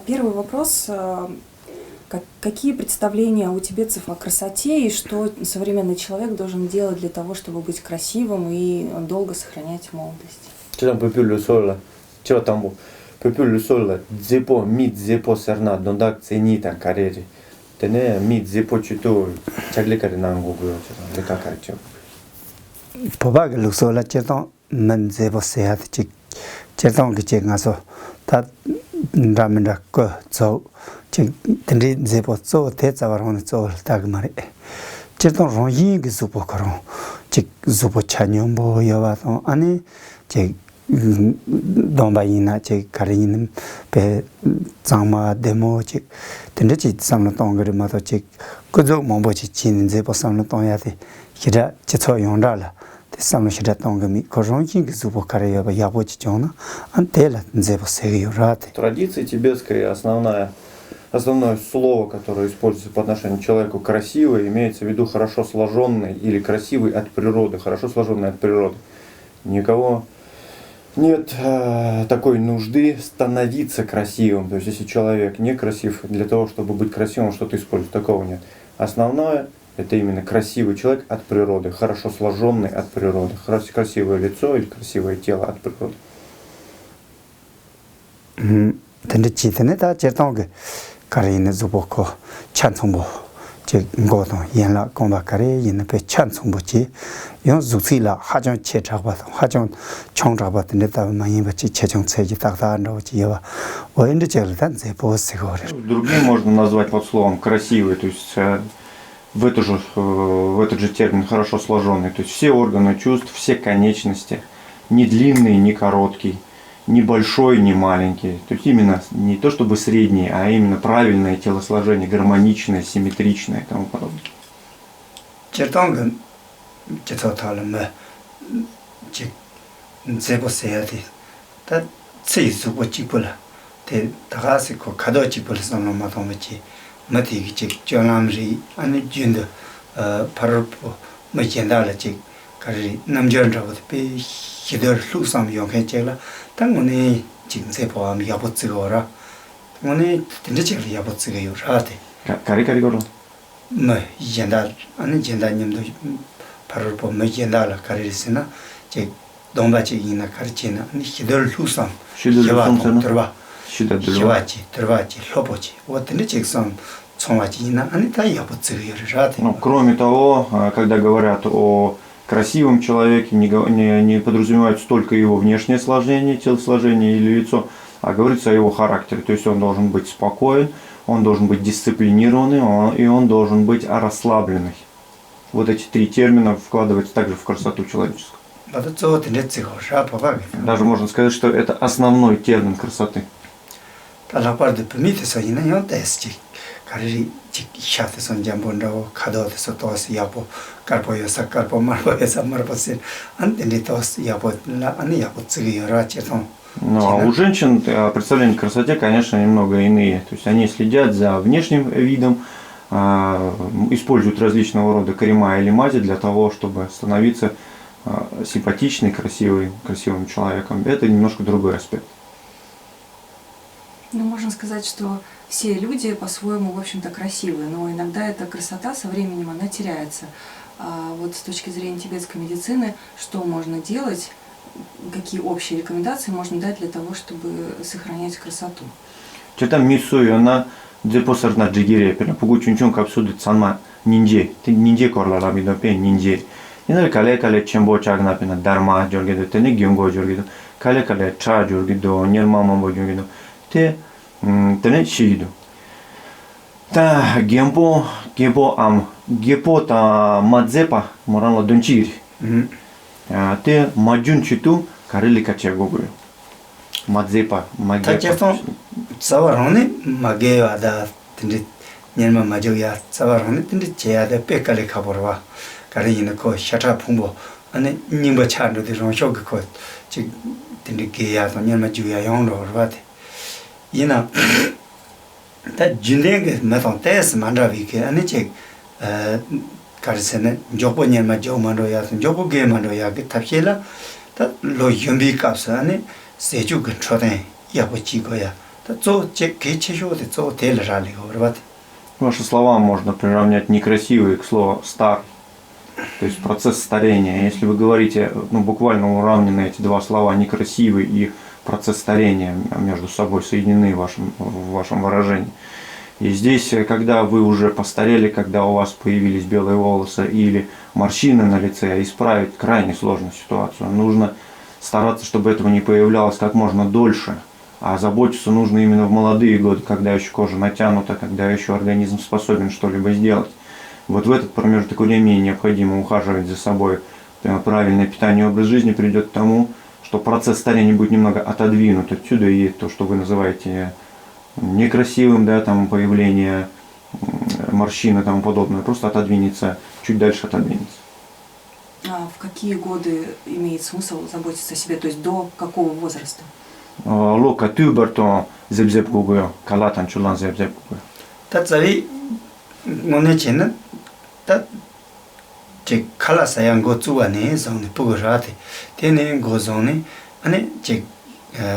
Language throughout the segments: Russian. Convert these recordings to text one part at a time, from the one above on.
Первый вопрос. Какие представления у тибетцев о красоте и что современный человек должен делать для того, чтобы быть красивым и долго сохранять молодость? Там попюлю сола, чего там попюлю сола, дзепо, мид дзепо серна, дондак ценита карьере. Тене мид дзепо читу, чагликари нангугу, лекакари чего. Побагалу сола чертон мен дзепо сеят чик, чертон кичек насо, та раминда ко цо. Tendri zepo tso te tsawarong tso tagmari. Chirtong rong yin ki zupo karong, chik zupo chanyombo yawa tong, ane chik domba yina chik kari yin pe zangma demo chik, tendri chik samla tong gari mato chik kuzo mongbo chik chinin zepo samla tong yati, hira chitso yongda la, te samla hira tong gami, ko rong yin ki zupo kari yawa yabo chik chongna, an te la zepo segi yorate. Традиция тибетская основное слово, которое используется по отношению к человеку красивый, имеется в виду хорошо сложенный или красивый от природы, хорошо сложенный от природы. Никого нет такой нужды становиться красивым. То есть если человек не красив, для того, чтобы быть красивым, что-то использует, такого нет. Основное это именно красивый человек от природы, хорошо сложенный от природы, красивое лицо или красивое тело от природы. Karine zuboko chantsombo che ngoto yenla komba kare yin pe chantsombo chi yon zuzi la hajon che chagba hajon chong chagba de ta ma yin ba chi che chong che ji ta ta ndo ji я о инде че лдан зе по сигоре. Другие можно назвать под словом красивый, то есть в этот же термин хорошо сложенный, то есть все органы чувств, все конечности, не длинный, не короткий, не большой, не маленький. То есть именно не то чтобы средний, а именно правильное телосложение, гармоничное, симметричное и тому подобное. Чертонга чертоталме чик зебосеяти. Та цейсуго чипула. Те тагасико кадо чипула самно матомечи. Матиги чик чоламри ани джинда парпо мэчендала чик кари намжонжавот пе хидор лусам 용해제라 당원에 지금 세포함 야보츠고라 당원에 된대체를 야보츠고요 라데 가리가리고로 뭐 이젠다 아니 젠다님도 바로 보면 이젠다라 가리스나 제 동바지 이나 가르치나 아니 히들 루삼 슈들 들어봐 들어봐지 로보지 어떤데 직선 총아지나 아니 다 야보츠고요 라데. Кроме того, когда говорят о красивом человеке, не подразумевается только его внешнее сложение, телосложение или лицо, а говорится о его характере. То есть он должен быть спокоен, он должен быть дисциплинированный, и он должен быть расслабленный. Вот эти три термина вкладываются также в красоту человеческую. Даже можно сказать, что это основной термин красоты. 가리 샤트선 잠본다고 카도에서 도스 야보 карпо여서 карпо марпо여서 марпо스 안데니 도스 야보 아니 야보 ци기여라 чертон. Но у женщин представления о красоте, конечно, немного иные. То есть они следят за внешним видом, используют различного рода крема или мази для того, чтобы становиться симпатичной, красивым человеком. Это немножко другой аспект. Ну, можно сказать, что все люди по-своему, в общем-то, красивые, но иногда эта красота со временем она теряется. Вот с точки зрения тибетской медицины, что можно делать, какие общие рекомендации можно дать для того, чтобы сохранять красоту? Что-то миссую, она депосарна джигире, погу чунчун капсуды цанма ниндже, ты ниндже корла ламидопе ниндже. И на кале чембо чагнапина дарма джоргидо, ты не гюнго джоргидо, кале ча джоргидо, нермамамбо джоргидо, ты не чигидо. Та гемпо та мадзепа моранла дончири. Те маджун читу карели каче гогую. Мадзепа магепа. Та чертон савароне магея да тинди нерма маджуя савароне тинди чеяда пекале кабор와 가리는 거 샤타 풍보 아니 님버 차르데 롱쇼그 거 지 tindi geya to nyama juya yong ro rwate yina ta jindeng ma thong tes mandra vi ke ani che karsene jobo nyama jo mando ya jobo ge mando ya ke tapshela ta lo yumbi kapsa ani seju ge choden ya bo chi go ya Ваши слова можно приравнять некрасивые к слову «стар», то есть процесс старения. Если вы говорите, буквально уравнены эти два слова «некрасивый» и процесс старения между собой соединены в вашем выражении. И здесь, когда вы уже постарели, когда у вас появились белые волосы или морщины на лице, исправить крайне сложную ситуацию. Нужно стараться, чтобы этого не появлялось как можно дольше. А заботиться нужно именно в молодые годы, когда еще кожа натянута, когда еще организм способен что-либо сделать. Вот в этот промежуток времени необходимо ухаживать за собой. Правильное питание и образ жизни придет к тому, что процесс старения будет немного отодвинут. Отсюда и то, что вы называете некрасивым, да, там появление морщин и тому подобное, просто отодвинется, чуть дальше отодвинется. А в какие годы имеет смысл заботиться о себе, то есть до какого возраста? Лока тюберто зебзеб гугуё, калатан чулан зебзеб гугуё. Татсави монечена тат 제 칼라사양 고추가네 zon에 부거라데 테네 고존에 아니 제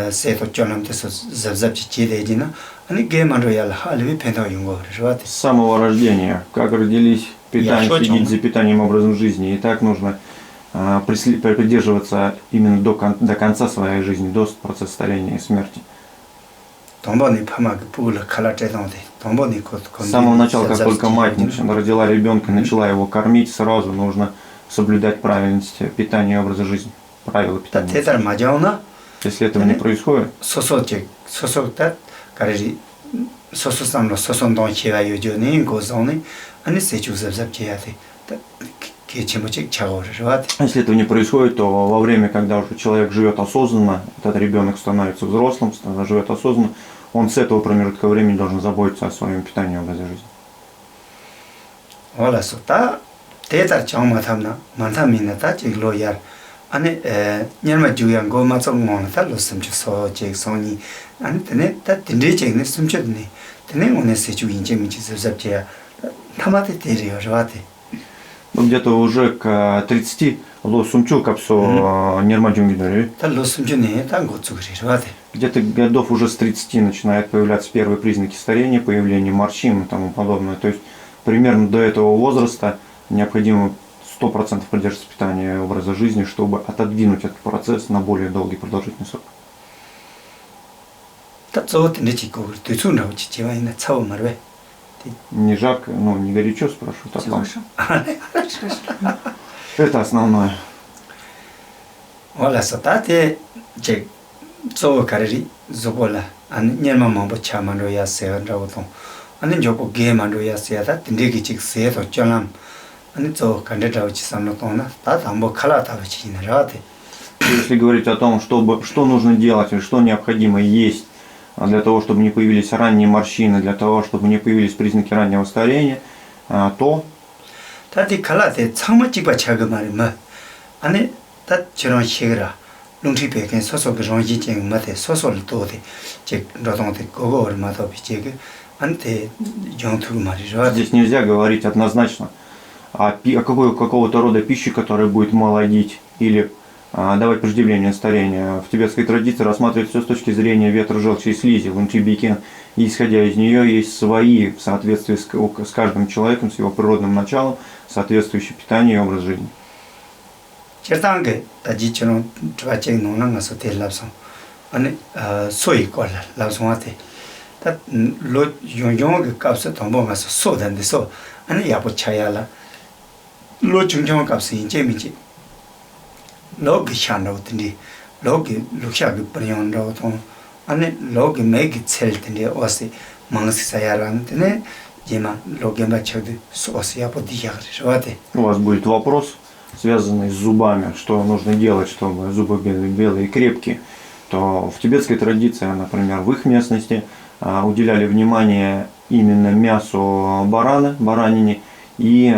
세토 쫄람데서 잡잡지 제대지나 아니 게만로얄 할비 펜다 용거 그러죠. С самого рождения, как родились, питание, следить за питанием, образом жизни. И так нужно придерживаться именно до конца своей жизни, до процесса старения и смерти. С самого начала, как только мать родила ребенка, начала его кормить, сразу нужно соблюдать правильность питания и образа жизни, правила питания. Если этого не происходит, если этого не происходит, то во время, когда уже человек живет осознанно, этот ребенок становится взрослым, живет осознанно, он с этого промежутка времени должен заботиться о своем питании и образе жизни. Где-то уже к 30 лосумчу капсо нермадюнгидори. Где-то годов уже с 30 начинают появляться первые признаки старения, появление морщин и тому подобное. То есть примерно до этого возраста необходимо 100% придерживаться питания и образа жизни, чтобы отодвинуть этот процесс на более долгий продолжительный срок. Не жарко, не горячо, спрашивают о том. Это основное. Если говорить о том, что нужно делать и что необходимо есть для того, чтобы не появились ранние морщины, для того, чтобы не появились признаки раннего старения, то здесь нельзя говорить однозначно о какого-то рода пищи, которая будет молодить или давать преждевременное старение. В тибетской традиции рассматривать все с точки зрения ветра, желчи и слизи, лунчибикен. И исходя из нее есть свои, в соответствии с каждым человеком, с его природным началом, соответствующее питание и образ жизни. 로기 샤노든지 로기 루샤기 브리온로도 아니 로기 메기 첼든지 오시 망스사야란데 제마 로기 마쳐도 소스야 подиягришвате. У вас будет вопрос, связанный с зубами, что нужно делать, чтобы зубы были белые и крепкие. То в тибетской традиции, например, в их местности уделяли внимание именно мясу барана, баранине, и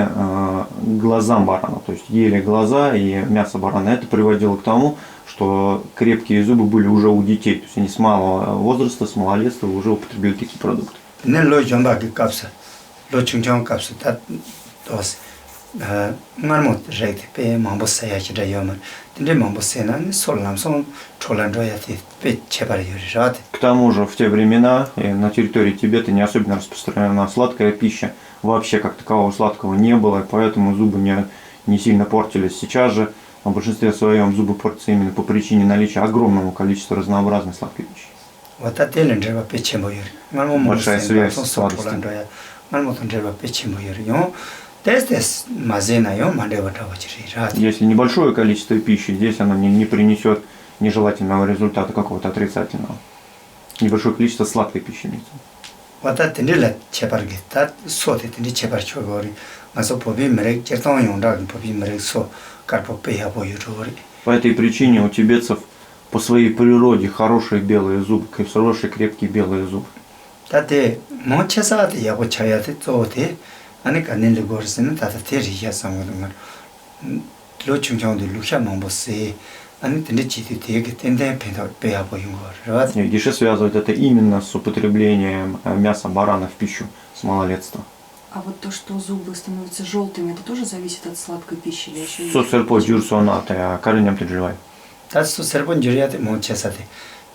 глазам барана, то есть ели глаза и мясо барана. Это приводило к тому, что крепкие зубы были уже у детей, то есть они с малого возраста, с малолетства уже употребили такие продукты. 말못 레이트 배 망보세야 지다 요만 근데 망보세는 솔람송 촐란조야티 배 제발 요리라데 К тому же в те времена на территории Тибета не особенно распространена сладкая пища. Вообще как такового сладкого не было, и поэтому зубы не сильно портились. Сейчас же в большинстве своем зубы портятся именно по причине наличия огромного количества разнообразной сладкой пищи. 왔다때는 제가 배치 모여 Большая связь с сладостью. 말못은 제가 배치 모여요 тест мазена요 만들어다고 지리라 Если небольшое количество пищи, здесь оно не принесет нежелательного результата какого-то отрицательного. Небольшое количество сладкой пищи имеется. 왔다때는 제발겠다 소대들이 제발 줘버리 가서 법이 매력 제동 용다는 법이 매력소 карпо пея 보여줘리 По этой причине у тибетцев по своей природе хорошие белые зубы, хорошие крепкие белые зубы. 다때 뭐쳐서도 야고 쳐야 돼 또대 아니 간는데 거스는 다다 대리야 상거든 로충정도 루샤만 보세 아니 근데 지디 되게 텐데 배야 보인 거 И Геше связывает это именно с употреблением мяса барана в пищу с малолетства. А вот то, что зубы становятся желтыми, это тоже зависит от сладкой пищи или еще? Сосерпо джурсоната, а коренем ты живай. 다스 сер본 줄이야데 뭐쳐서데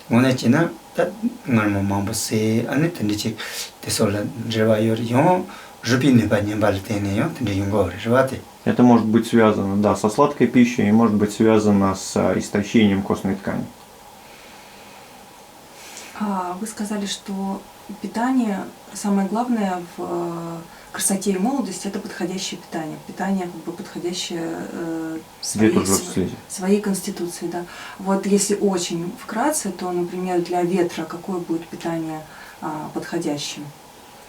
뭐네지나 다 말뭐 mam보세 아니 근데 지 대솔라 제와요 요 주비네 바님 발테네요 근데 용거 그러와데 Это может быть связано, да, со сладкой пищей и может быть связано с истощением костной ткани. Вы сказали, что питание, самое главное в красоте и молодости, это подходящее питание. Питание как бы подходящее своей конституции. Да. Вот если очень вкратце, то, например, для ветра какое будет питание подходящим?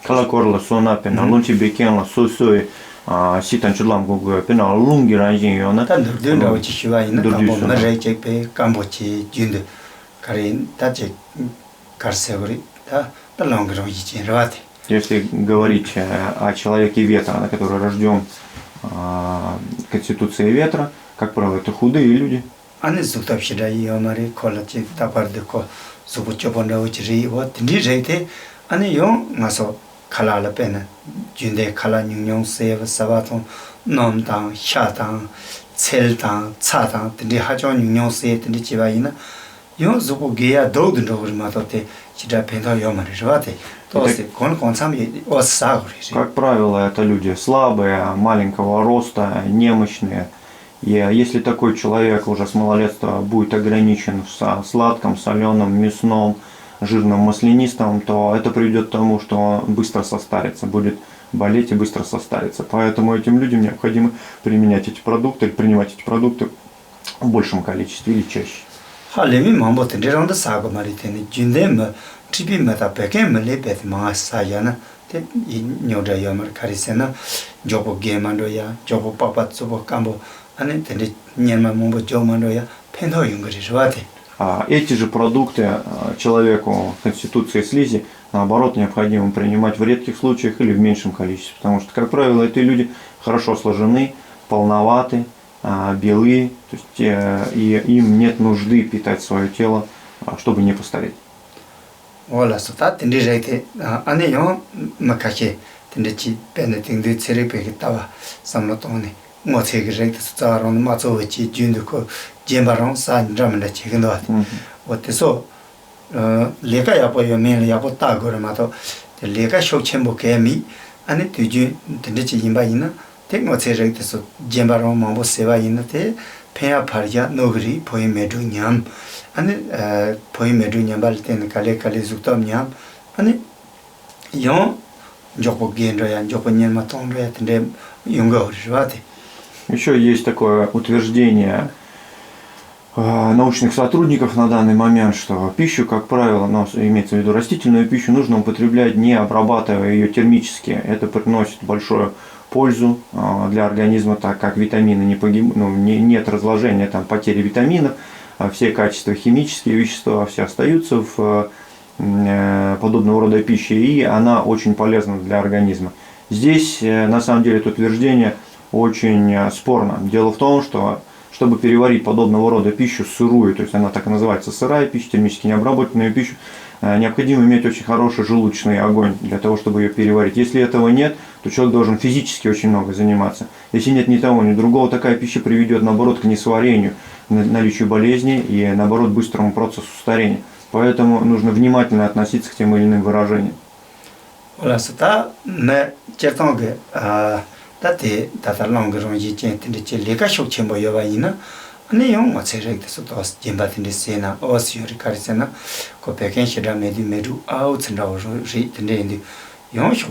Калакорла, сонапина, лунчи бекенла, сусуи, ситан чудлам гугуя, пина, лунги ранжиньона. 단 늘든다고 지시와이나 감보 마레이체페 감보치 준드 가린 다제 карсеври да талонгро ичин Если говорить о человеке ветра, который рожден конституцией ветра, как правило, это худые люди. 아니 숙답시다 이어마리 콜라치 타파르드코 수부초본다고 지리 뭐 딘디제테 아니 요 가서 칼라라 빼는 준데 칼라 능용 세브 사바통 nom당 샤당 셀당 차당 딘디 하죠 능용 세 딘디 지바이나 요 zubu geya dogden rover matote чида пента ёмари жвате то есть кон сами осагри. Как правило, это люди слабые, маленького роста, немощные. И если такой человек уже с малолетства будет ограничен в сладком, соленом, мясном, жирном, маслянистом, то это приведет к тому, что он быстро состарится, будет болеть и быстро состарится. Поэтому этим людям необходимо применять эти продукты, принимать эти продукты в большем количестве или чаще. 할레미 mamboten 데랑다 사고 말이테니 준데마 트비마다 베케멜레 베트 마사야나 테 녀다 여머 카리세나 조보 게만도야 조보 파파츠보 кам보 아니 테니 녀마 몸보 조만도야 펜호 용거리 좋아데. Эти же продукты человеку конституции слизи, наоборот, необходимо принимать в редких случаях или в меньшем количестве, потому что, как правило, эти люди хорошо сложены, полноваты, белые, то есть и им нет нужды питать свое тело, чтобы не постареть. Ола сота тендижайте ане요 макаке тендичи пенетинди церепекитава самнотони моцегрейт соцарон мацовичи 준드코 제마론 산드라면다 지금도 어때서 레가 야보요 메일 야보 따거라마도 레가 쇼쳔보케미 아니 뒤지 tendичи 임바이나 테크노체레이트서 제마론 마보 세바이나테 페야 파리아 노그리 포이메두 냠 아니 포이메두 냠 발테는 칼레칼레 죽톰냠 아니 요 조보 겐도야 조보 냠마 통도야 텐데 용거 좋아데. Еще есть такое утверждение научных сотрудников на данный момент, что пищу, как правило, имеется в виду растительную пищу, нужно употреблять, не обрабатывая ее термически. Это приносит большую пользу для организма, так как витамины нет разложения, там, потери витаминов, все качества химические вещества, все остаются в подобного рода пище, и она очень полезна для организма. Здесь, на самом деле, это утверждение очень спорно. Дело в том, что чтобы переварить подобного рода пищу сырую, то есть она так и называется сырая пища, термически необработанную пищу, необходимо иметь очень хороший желудочный огонь для того, чтобы ее переварить. Если этого нет, то человек должен физически очень много заниматься. Если нет ни того, ни другого, такая пища приведет, наоборот, к несварению, наличию болезней и, наоборот, быстрому процессу старения. Поэтому нужно внимательно относиться к тем или иным выражениям. 아니 용 마체렉에서 또 잼바틴데 세나 오스요리 카리세나 코페켄 시라메디 메루 아우츠나오로 리텐데 용쇼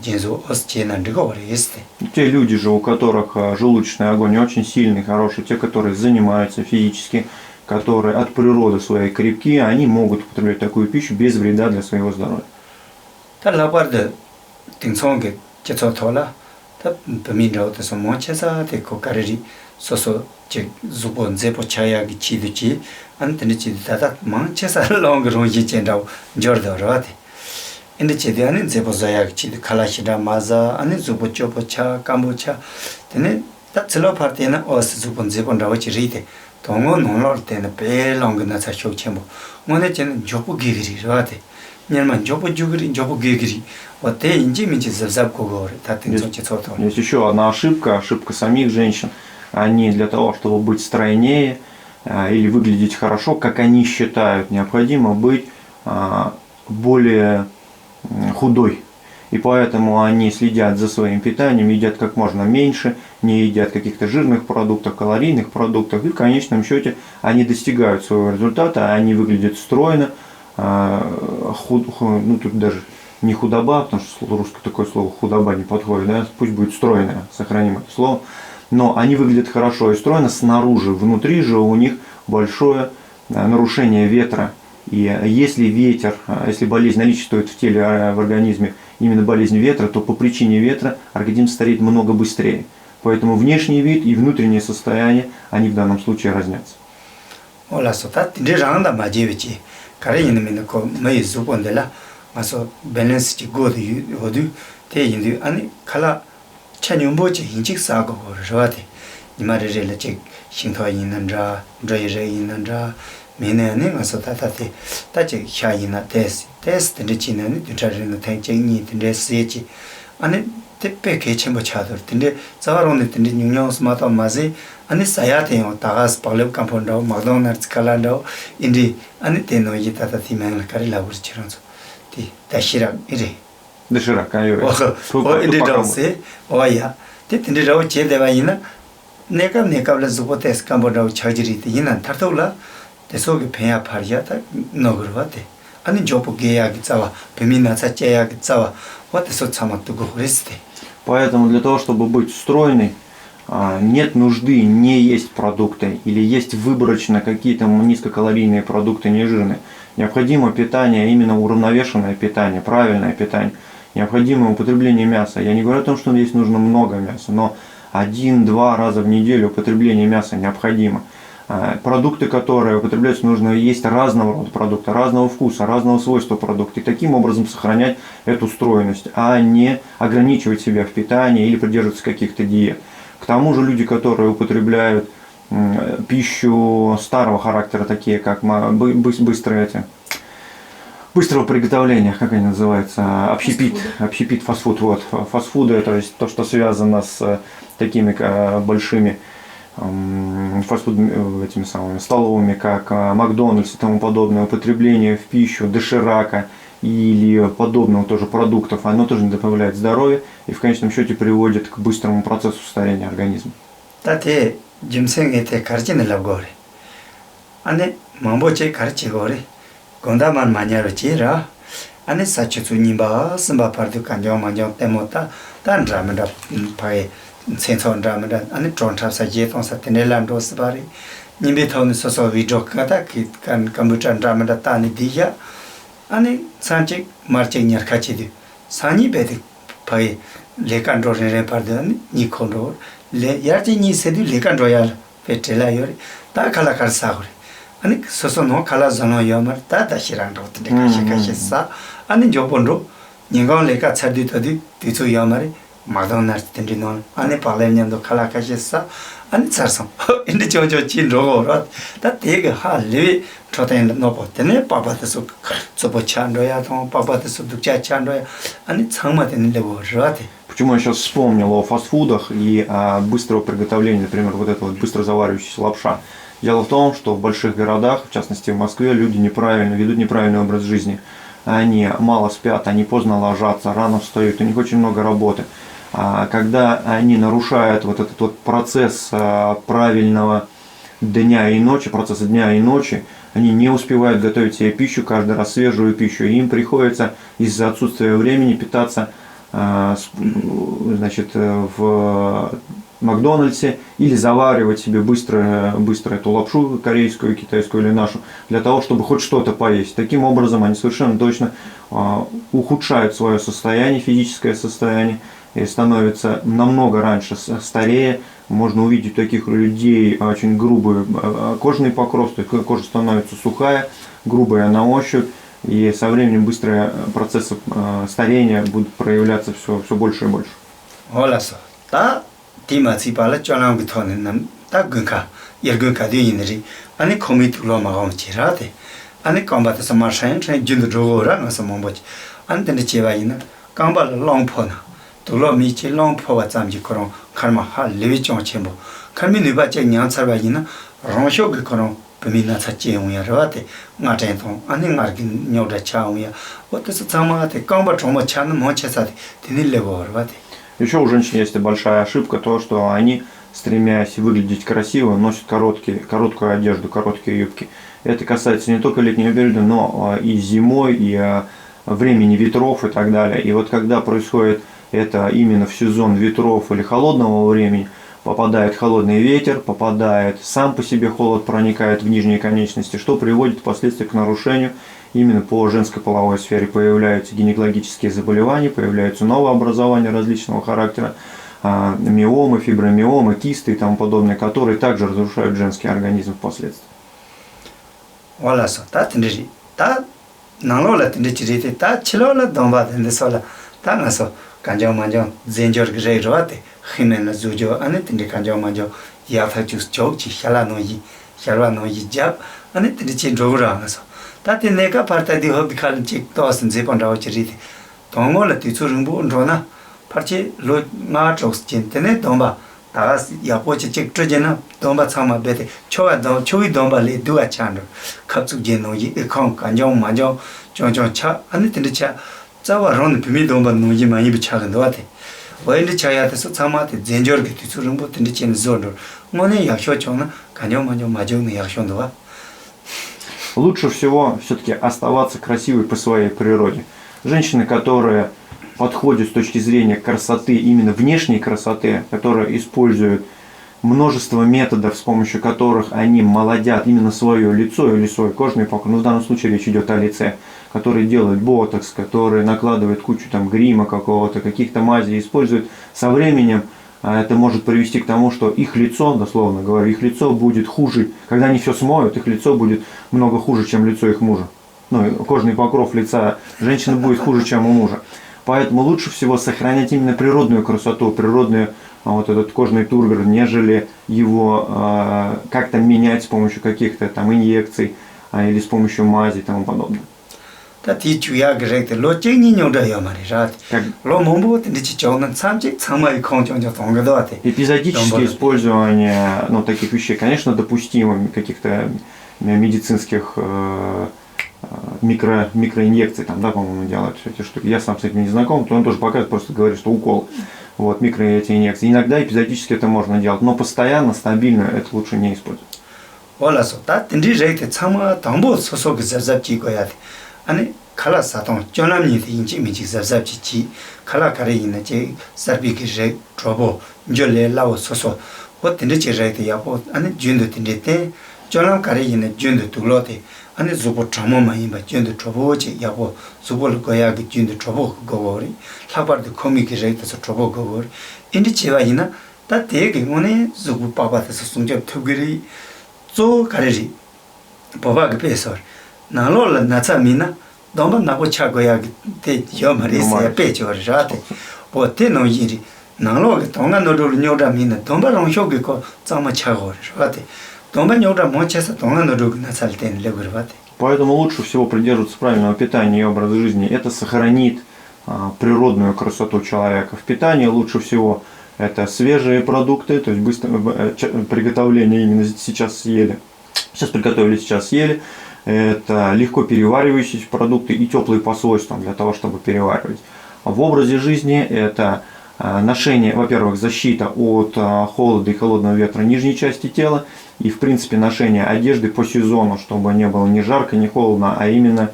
진조 오스체나 드고레스테. Те люди же, у которых желудочный огонь очень сильный, хороший, те, которые занимаются физически, которые от природы своей крепкие, они могут употреблять такую пищу без вреда для своего здоровья. 탈라바르데 팅송게 제초토라 타 베미라오테서 모체사 데코 카레리 소소 제 주본 제보 차야기 치드지 안테네 치드다다 망체사 롱그롱지 젠다오 저더라데 인데 제대하는 제보 자야기 치드 칼라시다 마자 아니 주보 쪼보차 까모차 데네 다 슬로 파티나 오스 주본 제본다오 치리데 동어 논럴 때는 베롱그나 차쇼체모 뭐네 젠 조보 기기리라데 냐만 조보 주그리 조보 기기리 어때 인지 민지 잡고고 다 팅송체 초토. Есть еще одна ошибка самих женщин. Они для того, чтобы быть стройнее или выглядеть хорошо, как они считают, необходимо быть более худой. И поэтому они следят за своим питанием, едят как можно меньше, не едят каких-то жирных продуктов, калорийных продуктов. И в конечном счете они достигают своего результата, они выглядят стройно, ну тут даже не худоба, потому что русское такое слово худоба не подходит, да? Пусть будет стройное, сохраним это слово. Но они выглядят хорошо и стройно снаружи, внутри же у них большое нарушение ветра. И если ветер, если болезнь наличествует в теле, в организме, именно болезнь ветра, то по причине ветра организм стареет много быстрее. Поэтому внешний вид и внутреннее состояние, они в данном случае разнятся. 찬용보지 인직사고 그러와데 이마르레를 즉 신토 있는자 저이레 있는자 메네네 가서 다다데 다지 샤이나 테스트를 지내는 뒤자리는 탱쟁이 드레스지 아니 택배 개체모 차들 근데 자와로는 근데 뉴욕스 마타 마세 아니 사야테요 다가스 팔렙 컴파운드 마크도날드스 칼란도 인디 아니 테노이 다다티만 카리라고 지런서 디 다시라 이래 Доширак, 인디라우세 오야 데틴디라우 제데바이나 네캅라 주보테스 캄보다우 차지리데 이난 타토라 데소게 페야 파리야다 노그르바데 아니 조포게야기 짜와 베미나차 제야기 짜와 와테소 참아두고 그랬대. Поэтому для того, чтобы быть стройной, нет нужды не есть продукты или есть выборочно какие-то низкокалорийные продукты, нежирные. Необходимо питание, именно уравновешенное питание, правильное питание. Необходимо употребление мяса. Я не говорю о том, что здесь нужно много мяса, но 1-2 раза в неделю употребление мяса необходимо. Продукты, которые употребляются, нужно есть разного рода продукты, разного вкуса, разного свойства продукта. И таким образом сохранять эту стройность, а не ограничивать себя в питании или придерживаться каких-то диет. К тому же люди, которые употребляют пищу старого характера, такие как быстрого приготовления, как они называются, общепит, фастфуд. Вот. Фастфуды, то есть то, что связано с такими большими этими самыми столовыми, как Макдональдс и тому подобное, употребление в пищу доширака или подобного тоже продуктов, оно тоже не добавляет здоровья и в конечном счете приводит к быстрому процессу старения организма. Тате 짐생에테 가르치느라고 그래. 안에 뭐뭐제 가르치고 그래. 건다만 마냐로 지라. 안에 사치수님바 심바파르도 간정 만정 때모다 단라면다 파에 센선라면다 안에 존탑사제 통사테넬란도 스바리 님베토는 소소 위조카다 간 컴퓨터라면다 따니 디야 안에 산책 마르체냐 같이디 산이 베디 파에 레칸도르네 파르던 니콘도 레 야티니 세디 레칸도야 페텔라요리 다 칼라카르사고리 아니 소소노 칼라자노 요마르 다 다시랑도 데카시카시사 아니 조본로 닝건 레카 차디터디 디초 요마리 McDonald's 텐디노 아니 발레년도 칼라카시사 아니 차서 인데 저저 진로로 다 되게 할리 저된 노버테네 바바데서 저버찬도야 통 바바데서 독자찬도야 아니 창마되는 레버라데. Почему я сейчас вспомнил о фастфудах и о быстрого приготовления, например, вот эта вот быстро заваривающаяся лапша. Дело в том, что в больших городах, в частности в Москве, люди ведут неправильный образ жизни. Они мало спят, они поздно ложатся, рано встают, у них очень много работы. Когда они нарушают вот этот вот процесс правильного дня и ночи, процесса дня и ночи, они не успевают готовить себе пищу, каждый раз свежую пищу, и им приходится из-за отсутствия времени питаться значит, в Макдональдсе или заваривать себе быстро эту лапшу корейскую, китайскую или нашу, для того, чтобы хоть что-то поесть. Таким образом, они совершенно точно ухудшают свое состояние, физическое состояние, и становятся намного раньше старее. Можно увидеть у таких людей очень грубый кожный покров, то есть кожа становится сухая, грубая на ощупь, и со временем быстрые процессы старения будут проявляться все больше и больше. Тимати пала чонам гитоне нам так гынка ергынка дейнери ани комит ломагам чирате ани комбата самашен чен жүнд жогора на самомбоч антен чевайна камбал лongпона толо мичи лongпова зам지 ко론 карма 할 레비 좀 쳔보 кар미니 바체 냥차바이나 롱쇼게 코론 베미나 차체용이야 라테 나텐통 아니 마르긴 녀다 차용이야 어때서 자마한테 кам바 좀 차는 뭐 차사데 디닐레고 라테. Еще у женщин есть большая ошибка, то, что они, стремясь выглядеть красиво, носят короткую одежду, короткие юбки. Это касается не только летнего периода, но и зимой, и времени ветров и так далее. И вот когда происходит это именно в сезон ветров или холодного времени, попадает холодный ветер, попадает сам по себе холод, проникает в нижние конечности, что приводит впоследствии к нарушению именно по женской половой сфере. Появляются гинекологические заболевания, появляются новые образования различного характера, миомы, фибромиомы, кисты и тому подобное, которые также разрушают женский организм впоследствии. Tati neka parta di hobi kal chik toasin zepon rawa chiriti. Tongo la ti tsurungbu unrona, parchi lo nga choks chin, tene domba, taga yapo chi chik trujena, domba tsama bete, chowi domba le duwa chandro, kapsuk jeno yi, ikong, kanjong, manjong, chong cha, ane tene cha, tsawa ron pimi domba nungi ma yibi chagando wate. Wayndi cha yate so tsama te zenjor ki ti tsurungbu tene chen zondor, ngone yaksho chong na, kanjong, manjong, majong na yaksho ndo. Лучше всего все-таки оставаться красивой по своей природе. Женщины, которые подходят с точки зрения красоты, именно внешней красоты, которые используют множество методов, с помощью которых они молодят именно свое лицо или свой кожный покров, ну в данном случае речь идет о лице, которые делают ботокс, которые накладывают кучу там грима какого-то, каких-то мазей, используют со временем. Это может привести к тому, что их лицо, дословно говоря, их лицо будет хуже. Когда они все смоют, их лицо будет много хуже, чем лицо их мужа. Ну, кожный покров лица женщины будет хуже, чем у мужа. Поэтому лучше всего сохранять именно природную красоту, природный вот этот кожный тургор, нежели его как-то менять с помощью каких-то там инъекций или с помощью мази и тому подобное. Эпизодическое использование таких вещей, конечно, допустимо, каких-то медицинских микроинъекций, там, да, по-моему, делают все эти штуки. Я сам с этим не знаком, то он тоже показывает, просто говорит, что укол, вот, эти инъекции. Иногда эпизодически это можно делать, но постоянно, стабильно это лучше не использовать. 아니 칼라 사동 전남니 인지 미직 잡잡지 칼라 가리나 제 서비스 트러블 줄레 라오 소소 어떤데 제자이데 야보 아니 준도 tin데 전남 가리나 준도 둘로데 아니 조보 트라모마이 바 준도 트러블지 야보 조볼 거야기 준도 트러블 거거리 라바르데 코미게 제이트서 트러블 거거리 인디 제와이나 다 되게 오네 조보 바바서 송접 투그리 조 가리리 바바게 페서 나로라 나차미나 domba napo chagoya te yo marise ya pecho rate o te no yiri 나로 동안 노를 녀다 미는 동바랑 쇼기고 짱마 차고 그러지. 동반 녀다 모쳐서 동안 노를 나살 때는 레고 그러지. Поэтому лучше всего придерживаться правильного питания и образа жизни. Это сохранит природную красоту человека. В питании лучше всего это свежие продукты, то есть быстрое приготовление именно сейчас съели. Сейчас приготовили, сейчас съели. Это легко переваривающиеся продукты и теплые по свойствам для того, чтобы переваривать. В образе жизни это ношение, во-первых, защита от холода и холодного ветра нижней части тела и, в принципе, ношение одежды по сезону, чтобы не было ни жарко, ни холодно, а именно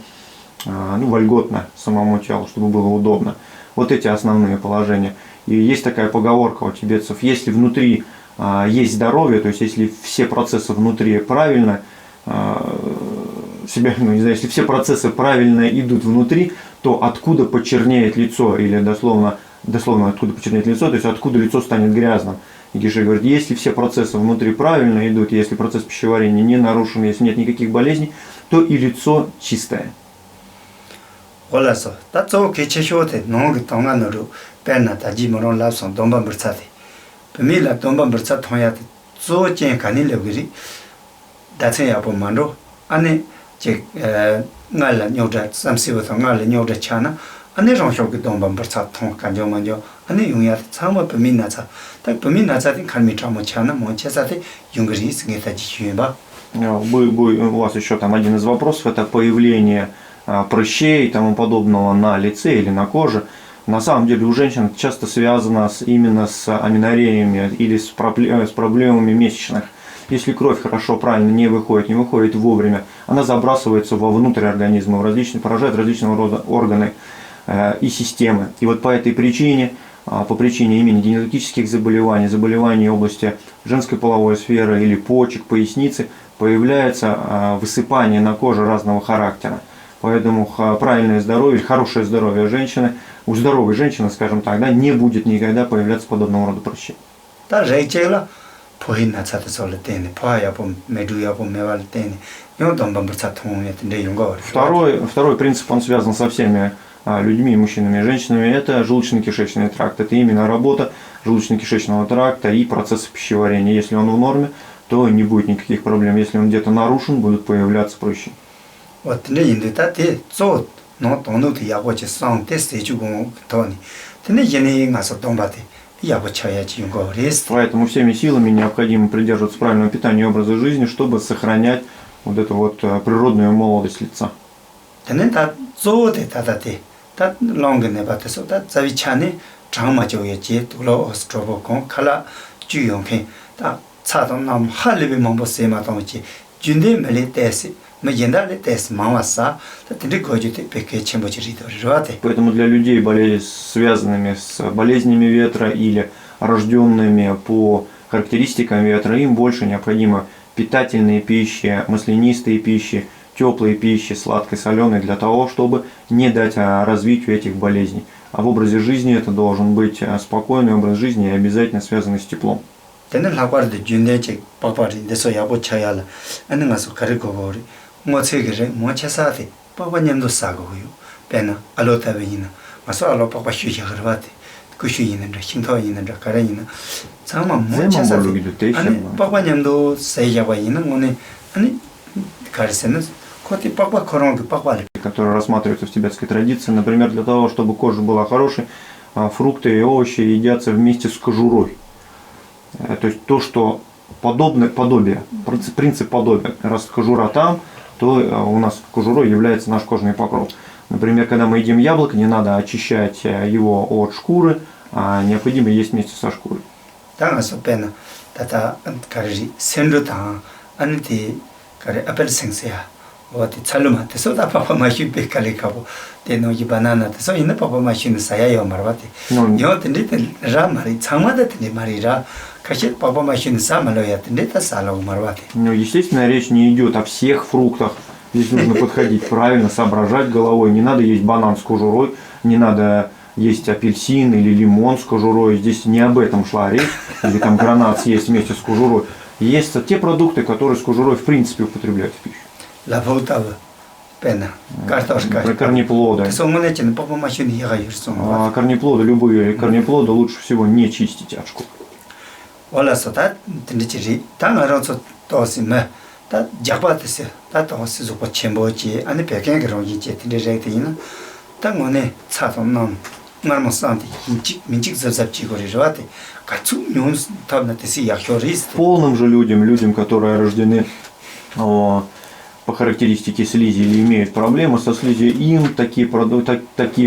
вольготно самому телу, чтобы было удобно. Вот эти основные положения. И есть такая поговорка у тибетцев: если внутри есть здоровье, то есть если все процессы внутри правильно если все процессы правильно идут внутри, то откуда почернеет лицо, или дословно откуда почернеет лицо, то есть откуда лицо станет грязным. И Геше говорит, если все процессы внутри правильно идут, если процесс пищеварения не нарушен, если нет никаких болезней, то и лицо чистое. 올라서 따조 개체쇼데 농그 동안으로 뺀나 다지모론 랍선 동반 버차데 비밀라 동반 버차 통야데 조제 간일려그리 다체야 보만로 안에 제 날라 녀다 삼시부터 날라 녀다 차나 안에 정쇼그 동반 버차 통 간정만jo 안에 용야 참아 비밀나자 딱 비밀나자데 간미트라모 차나 몬체사데 용그리 스게다 지슈바 У вас еще там один из вопросов, это появление прыщей и тому подобного на лице или на коже. На самом деле у женщин часто связано именно с аменореями или с проблемами месячных. Если кровь хорошо, правильно не выходит вовремя, она забрасывается вовнутрь организма, поражает различного рода органы и системы. И вот по этой причине, по причине именно генетических заболеваний области женской половой сферы или почек, поясницы, появляется высыпание на коже разного характера. Поэтому правильное здоровье, хорошее здоровье женщины, у здоровой женщины, скажем так, да, не будет никогда появляться подобного рода прыщей. Второй принцип, он связан со всеми людьми, мужчинами и женщинами, это желудочно-кишечный тракт. Это именно работа желудочно-кишечного тракта и процесса пищеварения. Если он в норме, то не будет никаких проблем. Если он где-то нарушен, будут появляться прыщи. Вот не индитати зод, но тонут я хочет сам тест и чугун тони. Ты не ени гасо домбати, я хочая чугун рест. Поэтому всеми силами необходимо придерживаться правильного питания и образа жизни, чтобы сохранять вот эту вот природную молодость лица. Ты не та зоды татати, та лонг не батесо, та завичане чама joyeji, туlo островокон кала чуйонке, та цадом нам халиби мамбосема томчи, 준대 melitesi. Поэтому для людей, связанными с болезнями ветра или рожденными по характеристикам ветра, им больше необходимо питательные пищи, маслянистые пищи, теплые пищи, сладкой, соленой, для того, чтобы не дать развитию этих болезней. А в образе жизни это должен быть спокойный образ жизни и обязательно связанный с теплом. Те는 하과르데 준대체 빠빠리 데서 야보 차야라 아는 가서 가르고 거리 뭐 책이래 뭐 차사데 빠빠님도 싸고요 배나 알로타베이나 마서 알로 빠빠 쉬지 그러바데 그 쉬이는데 힘터 있는데 가라이나 잠만 뭐 차사데 아니 빠빠님도 세야바 있는 거네 아니 가르세는 коти 빠빠 그런 그 빠빠리 которые рассматриваются в тибетской традиции, например, для того, чтобы кожа была хорошей, фрукты и овощи едятся вместе с кожурой. То есть то, что подобие, принцип подобия. Раз кожура там, то у нас кожурой является наш кожный покров. Например, когда мы едим яблоко, не надо очищать его от шкуры, а необходимо есть вместе со шкурой. Вот цалума те сода папа машин пекаликаво те ноги банана те со ине папа машин сая요 말바티 요 텐데 рама리 참마다 텐데 말이라 кашет папа машин самалоя 텐데 та салау 말바티. Ну, естественно, речь не идет о всех фруктах. Здесь нужно подходить правильно, соображать головой. Не надо есть банан с кожурой, не надо есть апельсин или лимон с кожурой. Здесь не об этом шла речь, или там гранат съесть вместе с кожурой. Есть те продукты, которые с кожурой в принципе употребляют в пищу. La voltava пена. Картошка. Про корнеплоды. Сомонечен по машине я говорю. Корнеплоды, любые корнеплоды лучше всего не чистить от шкур. Ола сота, тендичи, там ранцо тосиме, та жабатесе, та тоси зупо чембочи, ани пекен гронжи тендижайтина, там оне цатом нам нормосанти, минчик зазапчи горижвати, кацу нюнс табнатеси яхорист. Полным же людям, которые рождены по характеристике слизи или имеют проблемы со слизью, им такие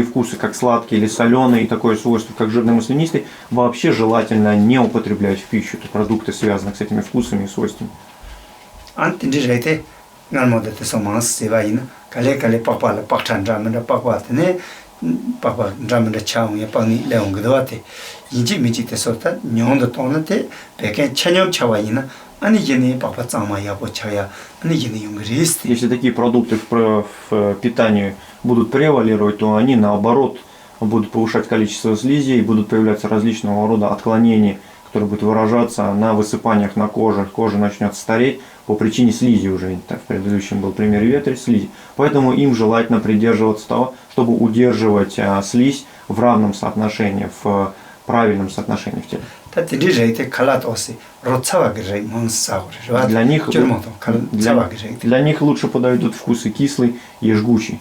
вкусы, как сладкий или соленый, и такое свойство, как жирно-маслянистый, вообще желательно не употреблять в пищу. Это продукты, связанные с этими вкусами и свойствами. Антидижайте, нормодете соманс севаина, кале папала, пахчан драмена папатне, папа драмена чаун япани леонгдвати, инжи мичите сота, нёнда тонате, пекен чанём чаваина, они ени папа цама япо чая, они ени юнгрист. Если такие продукты в питании будут превалировать, то они наоборот будут повышать количество слизи и будут появляться различного рода отклонения, которые будут выражаться на высыпаниях на коже. Кожа начнет стареть по причине слизи уже. Так, в предыдущем был пример ветря, слизи. Поэтому им желательно придерживаться того, чтобы удерживать слизь в равном соотношении, в правильном соотношении в теле. Для них лучше подойдут вкусы кислый и жгучий.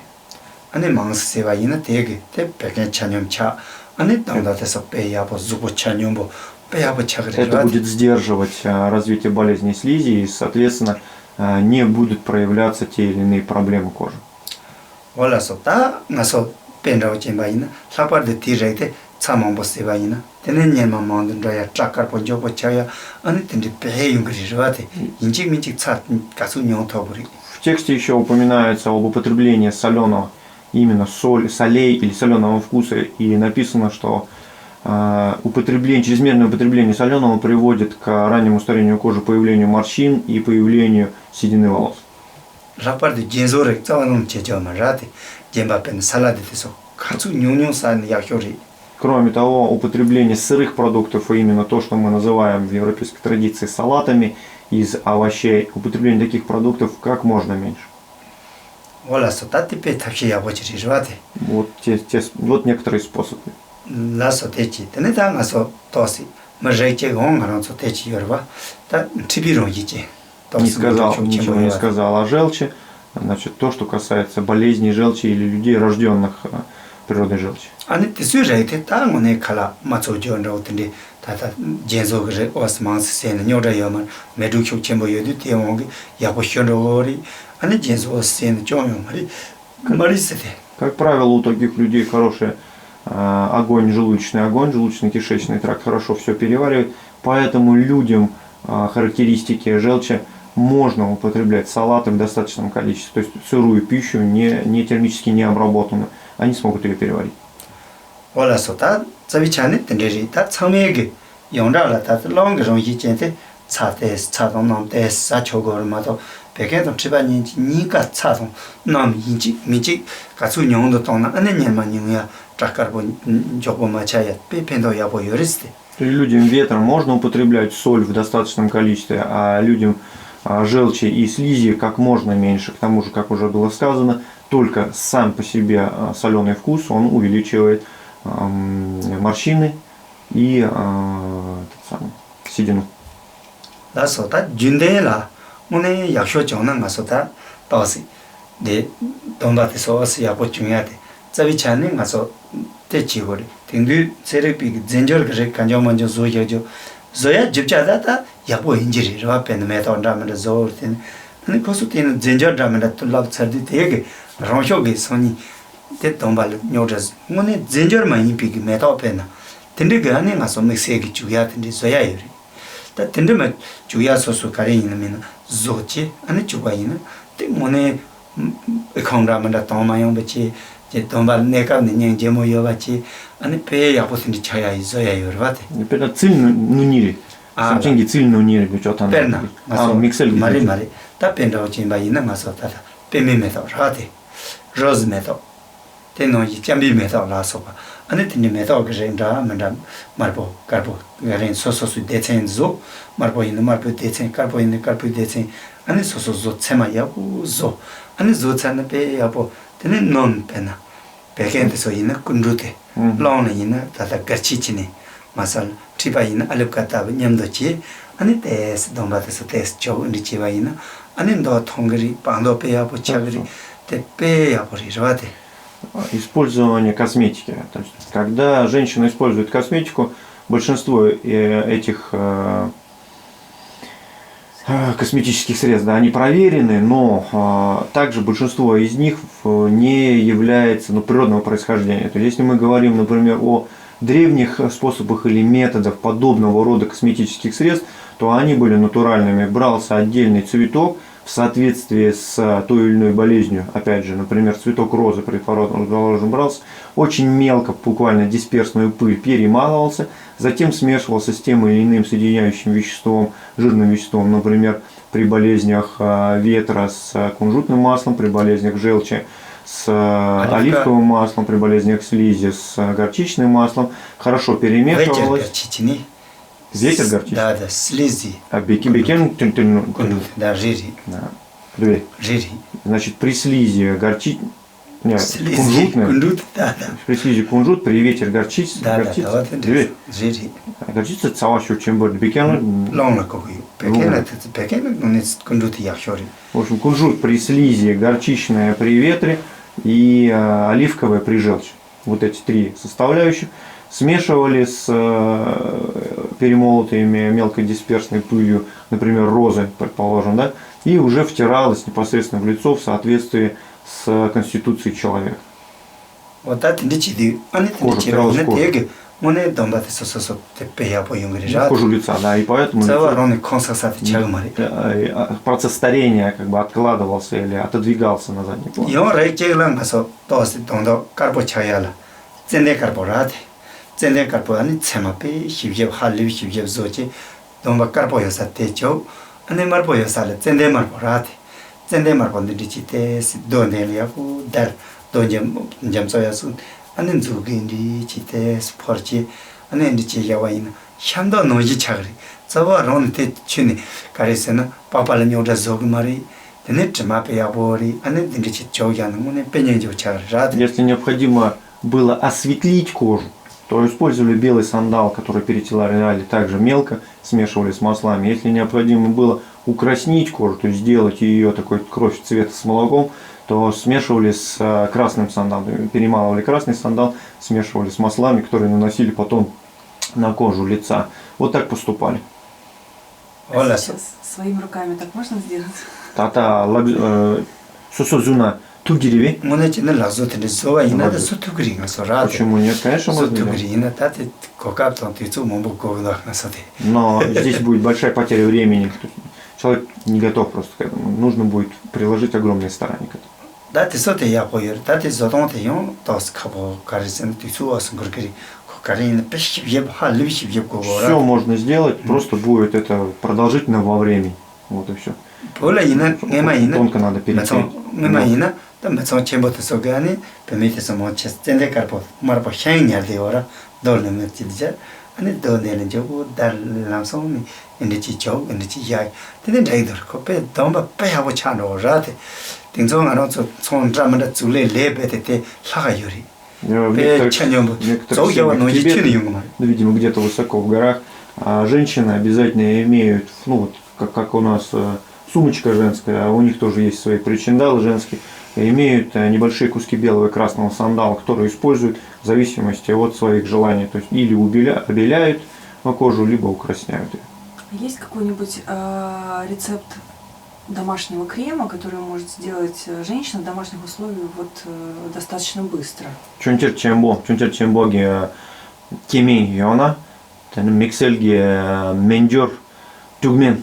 Это будет сдерживать развитие болезней слизи и, соответственно, не будут проявляться те или иные проблемы кожи. В тексте еще упоминается об употреблении соленого, именно солей или соленого вкуса, и написано, что чрезмерное употребление соленого приводит к раннему старению кожи, появлению морщин и появлению седины волос. Кроме того, употребление сырых продуктов, и именно то, что мы называем в европейской традиции салатами из овощей, употребление таких продуктов как можно меньше. Вот некоторые способы. Не ничего не сказал о желчи. Значит, то, что касается болезней желчи или людей, рожденных природой желчи. Как правило, у таких людей хороший желудочно-кишечный тракт хорошо все переваривает, поэтому людям характеристики желчи можно употреблять салаты в достаточном количестве, то есть сырую пищу, не термически не обработанную, они смогут ее переварить. Людям ветра можно употреблять соль в достаточном количестве, а людям желчи и слизи как можно меньше. К тому же, как уже было сказано, только сам по себе соленый вкус, он увеличивает морщины и седину. Zoya jibjada yabo injiri rwa pen meta ndamenda zortin ani kosu tin zenjar ndamenda tulab sardi tege ronsho ge soni te tombal nyojas ngone zenjar ma yipi ge meta pen tinde ge ani ngaso mixe ge juya tinde zoya yuri ta tinde ma juya sosu kare yin min zochi ani juwa yin te ngone ekhongra menda toma yong bechi je tombal neka nyen jemo yobachi ani pe yapo tinde chaya zoya yorvate Pena cilj nuniri. Samchengi cilj nuniri bichota. Perna. Mixel mari. Ta penda ochimba ina maso ta pe me meto rate. Rose meto. Teno Jambi Meta Lasopa. And it in the Meta Gajendra, Madame Marbo, Carbo, Garin Soso detain zo, Marbo in the Marbo detain, Carbo in the Carbo detain, and it's also zo Tsema Yabu zo, and it's Zotan Pe Yabo, then non penna. Pekente so in a Kundute, long in a Tata Garchichini, Masal, Triba in Alukata, Yamdochi, and it is Dombatas test Joe in the Chivaina, and in dot Hungary, Pando Peapo Chagri, the Peapo Rirate. Использование косметики. То есть, когда женщина использует косметику, большинство этих косметических средств, да, они проверены, но также большинство из них не является природного происхождения. То есть, если мы говорим, например, о древних способах или методах подобного рода косметических средств, то они были натуральными. Брался отдельный цветок в соответствии с той или иной болезнью, опять же, например, цветок розы, предположим, брался, очень мелко, буквально дисперсную пыль, перемалывался, затем смешивался с тем или иным соединяющим веществом, жирным веществом, например, при болезнях ветра с кунжутным маслом, при болезнях желчи с оливковым маслом, при болезнях слизи с горчичным маслом, хорошо перемешивалось. Ветер горчичный? Да, да, слизи. А бекен, да, жири. Да. Жири. Значит, при слизи кунжутная. Кунжут, да, да. При слизи кунжут, при ветер горчица. Да, да, жири. Горчица цаващу, чем будет бекен. Лонга какой. Бекен, но не кунжут яхшори. В общем, кунжут при слизи, горчичная при ветре и оливковая при желчи. Вот эти три составляющих смешивали с перемолотыми мелкой дисперсной пылью, например, розы, предположим, да, и уже втиралось непосредственно в лицо в соответствии с конституцией человека. Вот это ничего, они ничего, кожу лица, да, и поэтому процесс старения как бы откладывался или отодвигался на задний план. Ценде карпо ани цемапе хивьев халив хивьев зочи домба карпо яса течо ани марпо ясале ценде марпо рате ценде марпо дичите донелиаку дар донjem jamsoyasun ани зугинди чите спорчи ани дичи яваина 샴도 노지 차그리 저와 론테 추니 가리세나 파팔 뇨다 зог마리 데네 цемапе ябори ани дичи чоя는 문에 пенен지 차그리. Если необходимо было осветлить кожу, то использовали белый сандал, который перетирали также мелко, смешивали с маслами. Если необходимо было украснить кожу, то есть сделать ее такой кровь цвета с молоком, то смешивали с красным сандалом, перемалывали красный сандал, смешивали с маслами, которые наносили потом на кожу лица. Вот так поступали. А сейчас своими руками так можно сделать? Тата сусузуна. Тугиреви? Почему нет? Конечно, можно. Но здесь будет большая потеря времени. Человек не готов просто к этому. Нужно будет приложить огромные старания к этому. Все можно сделать, просто будет это продолжительно во времени. Вот и все. Тонко надо перейти. Там чембото согани, помните мочес ценде карпо, марпо шайнярдеора, долне тидja, ани донелен жогу дар ламсони, инди чог, инди яй. Тиден дайдор копе домба пе하고 차노라데. 딩종 안어서 손 드라마다 줄레 레베테 사가요리. Видимо, где-то высоко в горах женщины обязательно имеют, ну вот как у нас сумочка женская, а у них тоже есть свои причиндалы женские, имеют небольшие куски белого и красного сандала, которые используют в зависимости от своих желаний. То есть или обеляют кожу, либо украсняют ее. Есть какой-нибудь рецепт домашнего крема, который может сделать женщина в домашних условиях достаточно быстро? Чунтер чембоги кемей йона, миксельги мендюр тюгмен,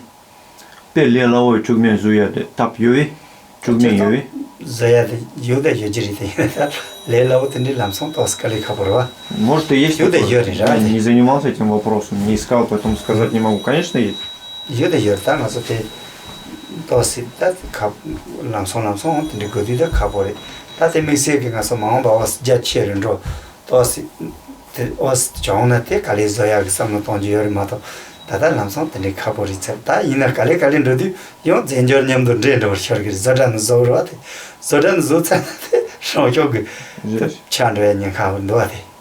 пелелаой тюгмен зуяде тап юи, тюгмен юи. Может и есть, не занимался этим вопросом, не искал, поэтому сказать не могу. Конечно, есть. 도시 다 람송 근데 거기다 가버리 다들 메시지 가서 마음 바와서 자체는로 도시 os 정나테 갈리저야 그삼노 돈지여리 마도 다다 람송 근데 가버리 다 이나 갈리러디 요 젠저냠도 렌더 셔기 자단 조로데 자단 조차 шоёг чандрение кавндоди.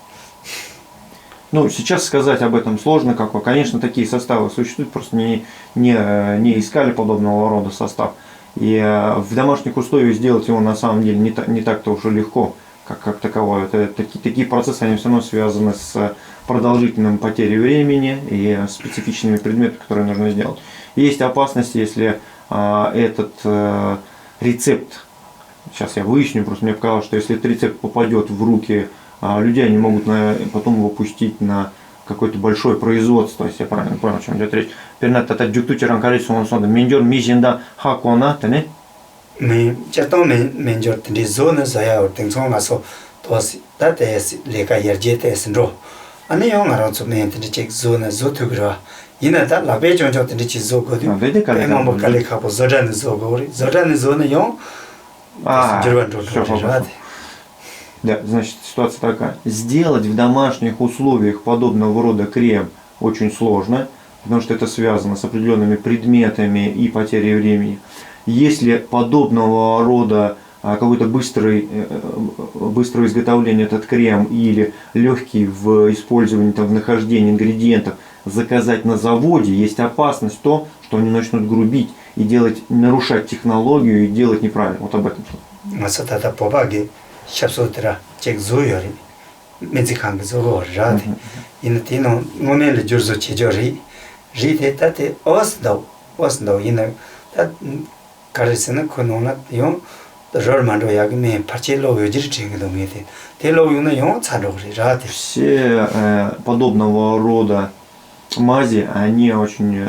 Ну, сейчас сказать об этом сложно, как, конечно, такие составы существуют, просто не искали подобного рода состав. И в домашних условиях сделать его на самом деле не так-то уж и легко, как таковое. Такие процессы, они все равно связаны с продолжительной потерей времени и специфичными предметами, которые нужно сделать. Есть опасность, если этот рецепт, сейчас я выясню, просто мне показалось, что если этот рецепт попадет в руки людей, они могут потом его пустить на какое-то большое производство, если я правильно понял, о чем идет речь. Пернат это дюктутеран количество он сонда. Миндер мизинда хакона, ты не? Мы чатом миндер ты зона зая тенсон асо тос татес лека ярджете сндро. Они 영어로 좀 менты чек зона зотугра. 이나다 라베존조 ты зогоди. Мама каликапо зоданы зогори. Зоданы зона 영. Все хорошо. Да, значит, ситуация такая. Сделать в домашних условиях подобного рода крем очень сложно, потому что это связано с определенными предметами и потерей времени. Если подобного рода какое-то быстрое изготовление этот крем или легкий в использовании, в нахождении ингредиентов заказать на заводе, есть опасность то, что они начнут грубить и нарушать технологию и делать неправильно. Вот об этом. 샵소드라 책 조여리 메지칸 조고라데 이나티노 노멜 줄조 체조리 리데타테 오스도 이나 다 가르스는 코노나 요 저만도 야기메 파첼로 요지리 쟁도 메데 텔로유는 요 차로리 라데 все подобного рода мази, они очень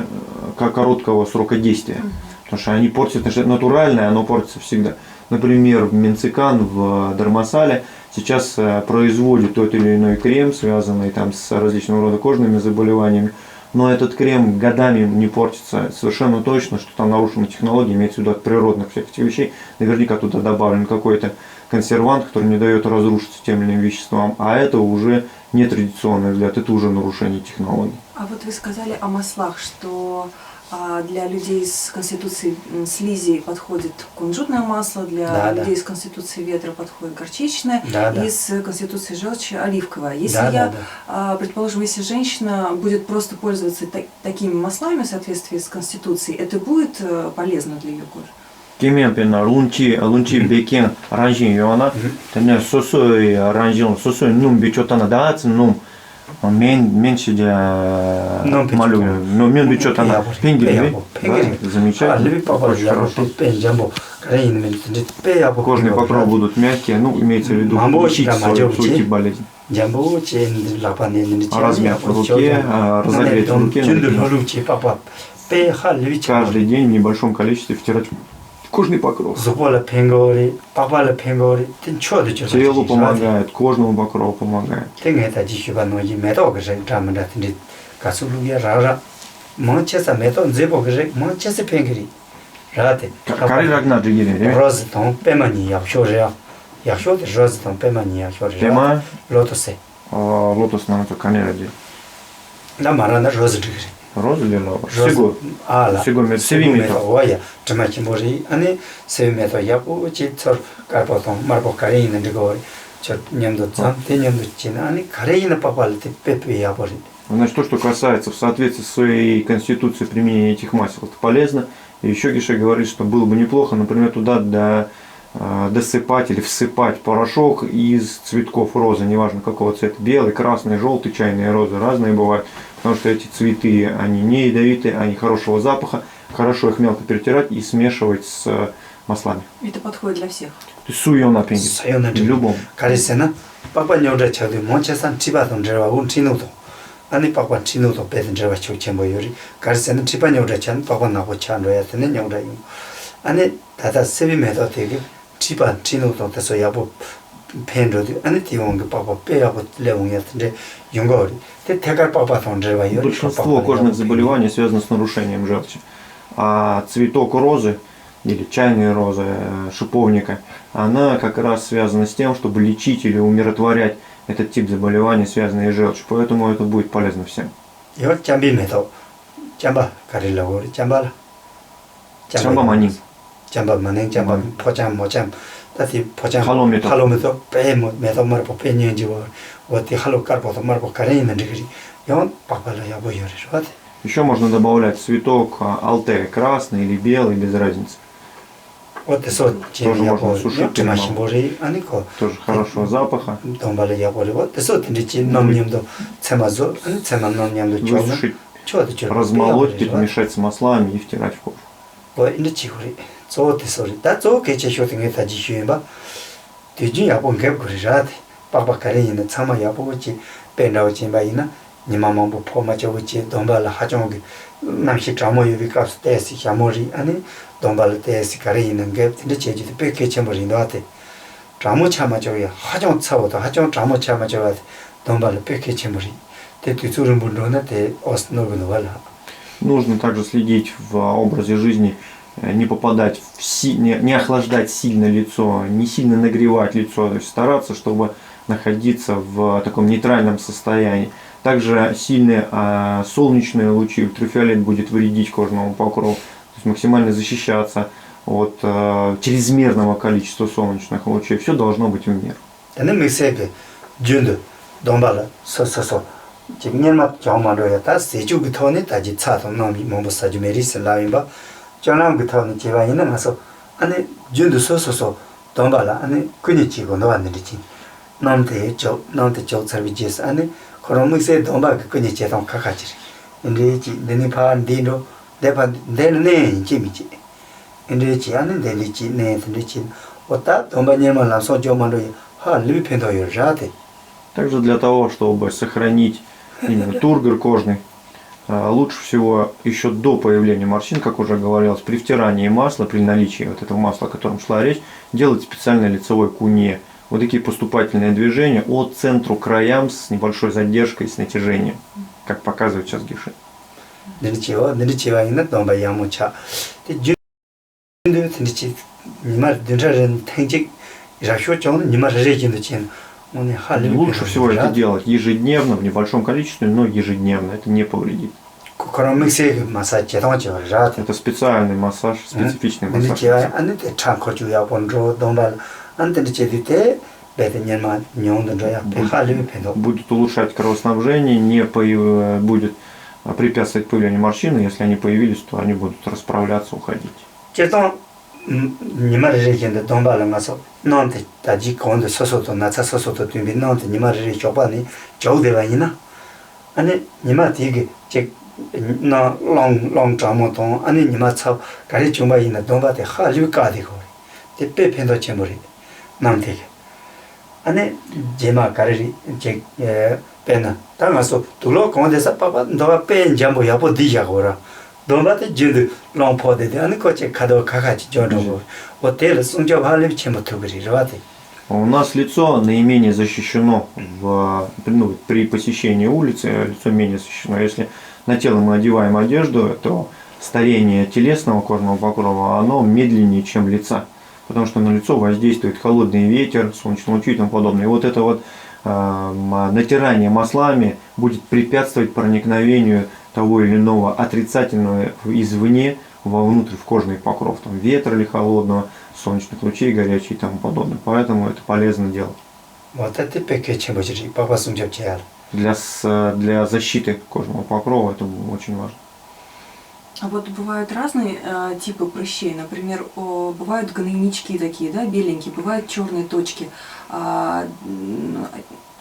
короткого срока действия, потому что они портятся, это натуральное, оно портится всегда. Например, Менцикан в Дармасале сейчас производит тот или иной крем, связанный с различного рода кожными заболеваниями, но этот крем годами не портится. Совершенно точно, что там нарушена технология, имеется в виду от природных всех этих вещей. Наверняка туда добавлен какой-то консервант, который не дает разрушиться тем или иным веществам, а это уже не традиционный взгляд, это уже нарушение технологий. А вот вы сказали о маслах, что для людей с конституцией слизи подходит кунжутное масло, для людей с конституцией ветра подходит горчичное, и с конституцией желчи оливковое. Если предположим, если женщина будет просто пользоваться такими маслами в соответствии с конституцией, это будет полезно для ее кожи? Кемемпена лунчи бекен ранжин йона, тене сосой ранжин сосой бичотана дац меньше для малю, но мен бичотана пенгери, замечательно, очень хорошо. Кожные покровы будут мягкие, имеется в виду лечить свой тип болезни. Размять в руке, разогреть в руке, каждый день в небольшом количестве втирать кожный покров. Телу помогает, кожному покрову помогает. Кари рагна джигири, Пема? Лотос нам это канеради. Роза или лава? Всего. Севимето. Они севимето. Я получил карпотом, марбо карейна договор. Немду цан, ты немду чина. Они карейна попали, ты пепе я бори. Значит, то, что касается в соответствии с своей конституцией применения этих масел, это полезно. И еще Гиша говорит, что было бы неплохо, например, туда досыпать или всыпать порошок из цветков розы, неважно какого цвета, белый, красный, желтый, чайные розы, разные бывают, потому что эти цветы, они не ядовитые, они хорошего запаха, хорошо их мелко перетирать и смешивать с маслами. Это подходит для всех? Суёна пенги, любому. Карисена, папа не удачали, мочасан чибатон джерва, чинуто. Они папа чинуто петен джерва чучембо юри, карисена чипа не удачан, папа наго чанро ятене не удаим. Они тата севимето теги, чипа чинуто тесо ябо пенроди, они тионги папа пеябо леунгятенде юнгори. Те тегар папа тон джерва юри. Большинство кожных заболеваний связано с нарушением желчи. А цветок розы или чайной розы, шиповника, она как раз связана с тем, чтобы лечить или умиротворять этот тип заболеваний, связанные с желчью. Поэтому это будет полезно всем. 이거 잠비메도 잠바 가리려고 잠바 잠바마님. 잠바 만행 잠바 포장 모장 다시 포장 할로메도. 할로메도 빼모 메도 말고 빼니지고 어디 할로 깔고도 말고 가리는 데기 이건 바발야 보여요. Еще можно добавлять цветок алтея, красный или белый, без разницы. 어때서 тоже можно сушить, 좀 마신 보리 아니고 Тоже хорошего запаха. 동발을 야보리 어때서 근데 남님도 채마죠 아니 채만 남님도 좀 Высушить, 저도 좀 размолоть, перемешать с маслами и втирать в кожу. 뭐 인데 지구리 저때 소리 다저 개체 쇼팅에 다지 쉬봐 뒤지 야본 개 그러자데 빠빠가리는 참아 야보지 배나오지 마이나 니마만 뭐 포마저지 동발 하정기 남시 자모 유비가스 때시 야모리 아니 동발 때시 가리는 게 근데 제지도 뺏게 쳐버린 것 같아 자모 참아줘야 하정 차보다 하정 자모 참아줘야 동발 뺏게 쳐버리 대뒤 줄은 물론은 대 어스노는 말라 Нужно также следить в образе жизни, не попадать не охлаждать сильно лицо, не сильно нагревать лицо, то есть стараться, чтобы находиться в таком нейтральном состоянии. Также сильные солнечные лучи, ультрафиолет будет вредить кожному покрову, то есть максимально защищаться от чрезмерного количества солнечных лучей. Все должно быть в меру. 지금 년막 정말로야 다 세주부터는 다지 차도 남이 뭐 사주메리스 라인바 전남부터는 제가 있는 가서 안에 준도 소소소 돈발라 안에 근이 지고 놓았는지 남대 저 서비스 안에 그런 무슨 돈발 근이 제동 가가지 인데지 내니 파한디로 내가 내는 재미지 인데지 안에 내리지 내든지 왔다 돈발님만 나서 저만로 하 리펜도요 자데 Также для того, чтобы сохранить именно тургор кожный, лучше всего еще до появления морщин, как уже говорилось, при втирании масла, при наличии вот этого масла, о котором шла речь, делать специальное лицевое кунье. Вот такие поступательные движения от центру к краям с небольшой задержкой, с натяжением, как показывает сейчас Гиши. Лучше всего это делать ежедневно, в небольшом количестве, но ежедневно. Это не повредит. Это специальный массаж, специфичный массаж. Будет улучшать кровоснабжение, не будет препятствовать появлению морщин, и если они появились, то они будут расправляться, уходить. 니마르리겐데 돈발을 가서 너한테 다지 건데 서서도 나차 서서도 되면 너한테 니마르리 줘봐니 줘대바이나 아니 니마 되게 제나 롱 잠모통 아니 니마 차 가리 좀바이나 돈바데 할류까지고 대pe 펜도 제머리 남되게 아니 제마 가리 제 페나 당아서 둘로 건데서 빠빠 너가 뺀 잠보 야보 디자고라 돈바데 진드 롱포데 아니 거체 카도 가가지 저러고 호텔 송접 할리 쳔부터 그리러와데. У нас лицо наименее защищено при посещении улицы, лицо менее защищено. Если на тело мы одеваем одежду, то старение телесного кожного покрова, оно медленнее, чем лица. Потому что на лицо воздействует холодный ветер, солнечные лучи и тому подобное. И вот это вот натирание маслами будет препятствовать проникновению того или иного отрицательного извне вовнутрь в кожный покров, там ветра или холодного, солнечных лучей, горячей и тому подобное. Поэтому это полезно делать. Вот это пекечем бочери, папа сумчал. Для защиты кожного покрова это очень важно. А вот бывают разные типы прыщей. Например, бывают гнойнички такие, да, беленькие, бывают черные точки.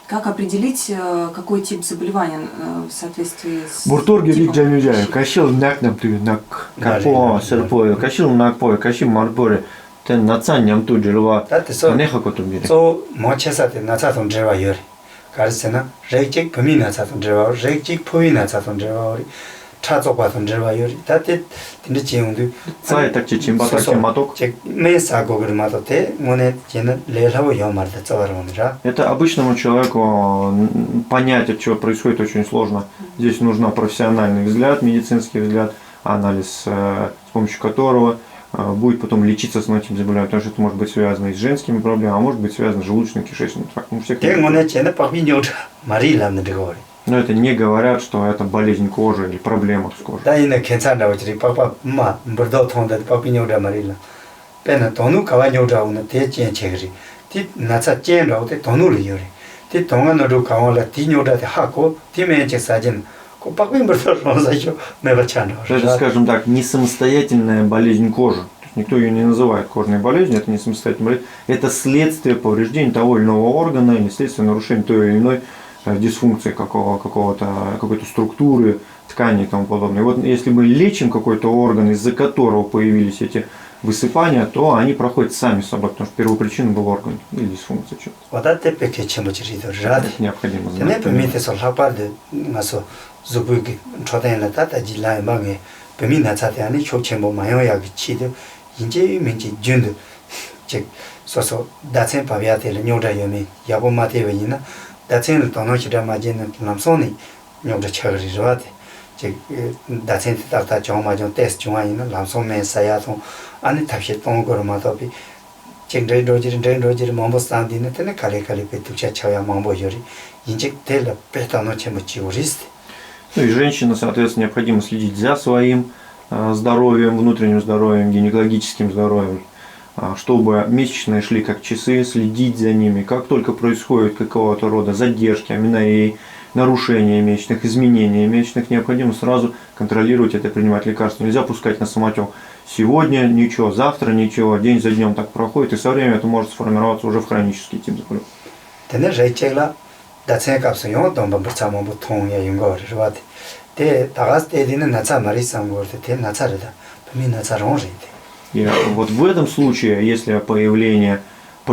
Как определить, какой тип заболевания в соответствии с Бурторги типом рикджамюджаю, прыщей? кашил нак карпо серпою, кашил накпою, кашил марборе, тен нацанням тут жирва, неха котумире. 저 뭐체사데 나차선 제와 열. 가르세나 레이직 범위 나차선 제와 레이직 포위 나차선 제와 우리 차족과선 제와 열. 다때 근데 지용도 Цай так чечимба так маток. 제 메사고 그러마도 때 뭐네 쟤는 레라고 요말다 저러는라. Это обычному человеку понять, от чего происходит, очень сложно. Здесь нужна профессиональный взгляд, медицинский взгляд, анализ, с помощью которого будет потом лечиться с этим заболеванием, потому что это может быть связано и с женскими проблемами, а может быть связано с желудочно-кишечным трактом. Но это не говорят, что это болезнь кожи или проблема с кожей. Это, скажем так, не самостоятельная болезнь кожи. Никто ее не называет кожной болезнью, это не самостоятельная болезнь. Это следствие повреждения того или иного органа или следствие нарушения той или иной дисфункции какой-то структуры, ткани и тому подобное. И вот если мы лечим какой-то орган, из-за которого появились эти высыпания, то они проходят сами собой, потому что первопричиной был орган или дисфункция. Это необходимо знать. Ну и женщина, соответственно, необходимо следить за своим здоровьем, внутренним здоровьем, гинекологическим здоровьем, чтобы месячные шли как часы, следить за ними. Как только происходит какого-то рода задержки, аменореи, нарушения месячных, изменения месячных, необходимо сразу контролировать это, принимать лекарства. Нельзя пускать на самотек. Сегодня ничего, завтра ничего, день за днем так проходит, и со временем это может сформироваться уже в хронический тип заболевания. И вот в этом случае, если появление и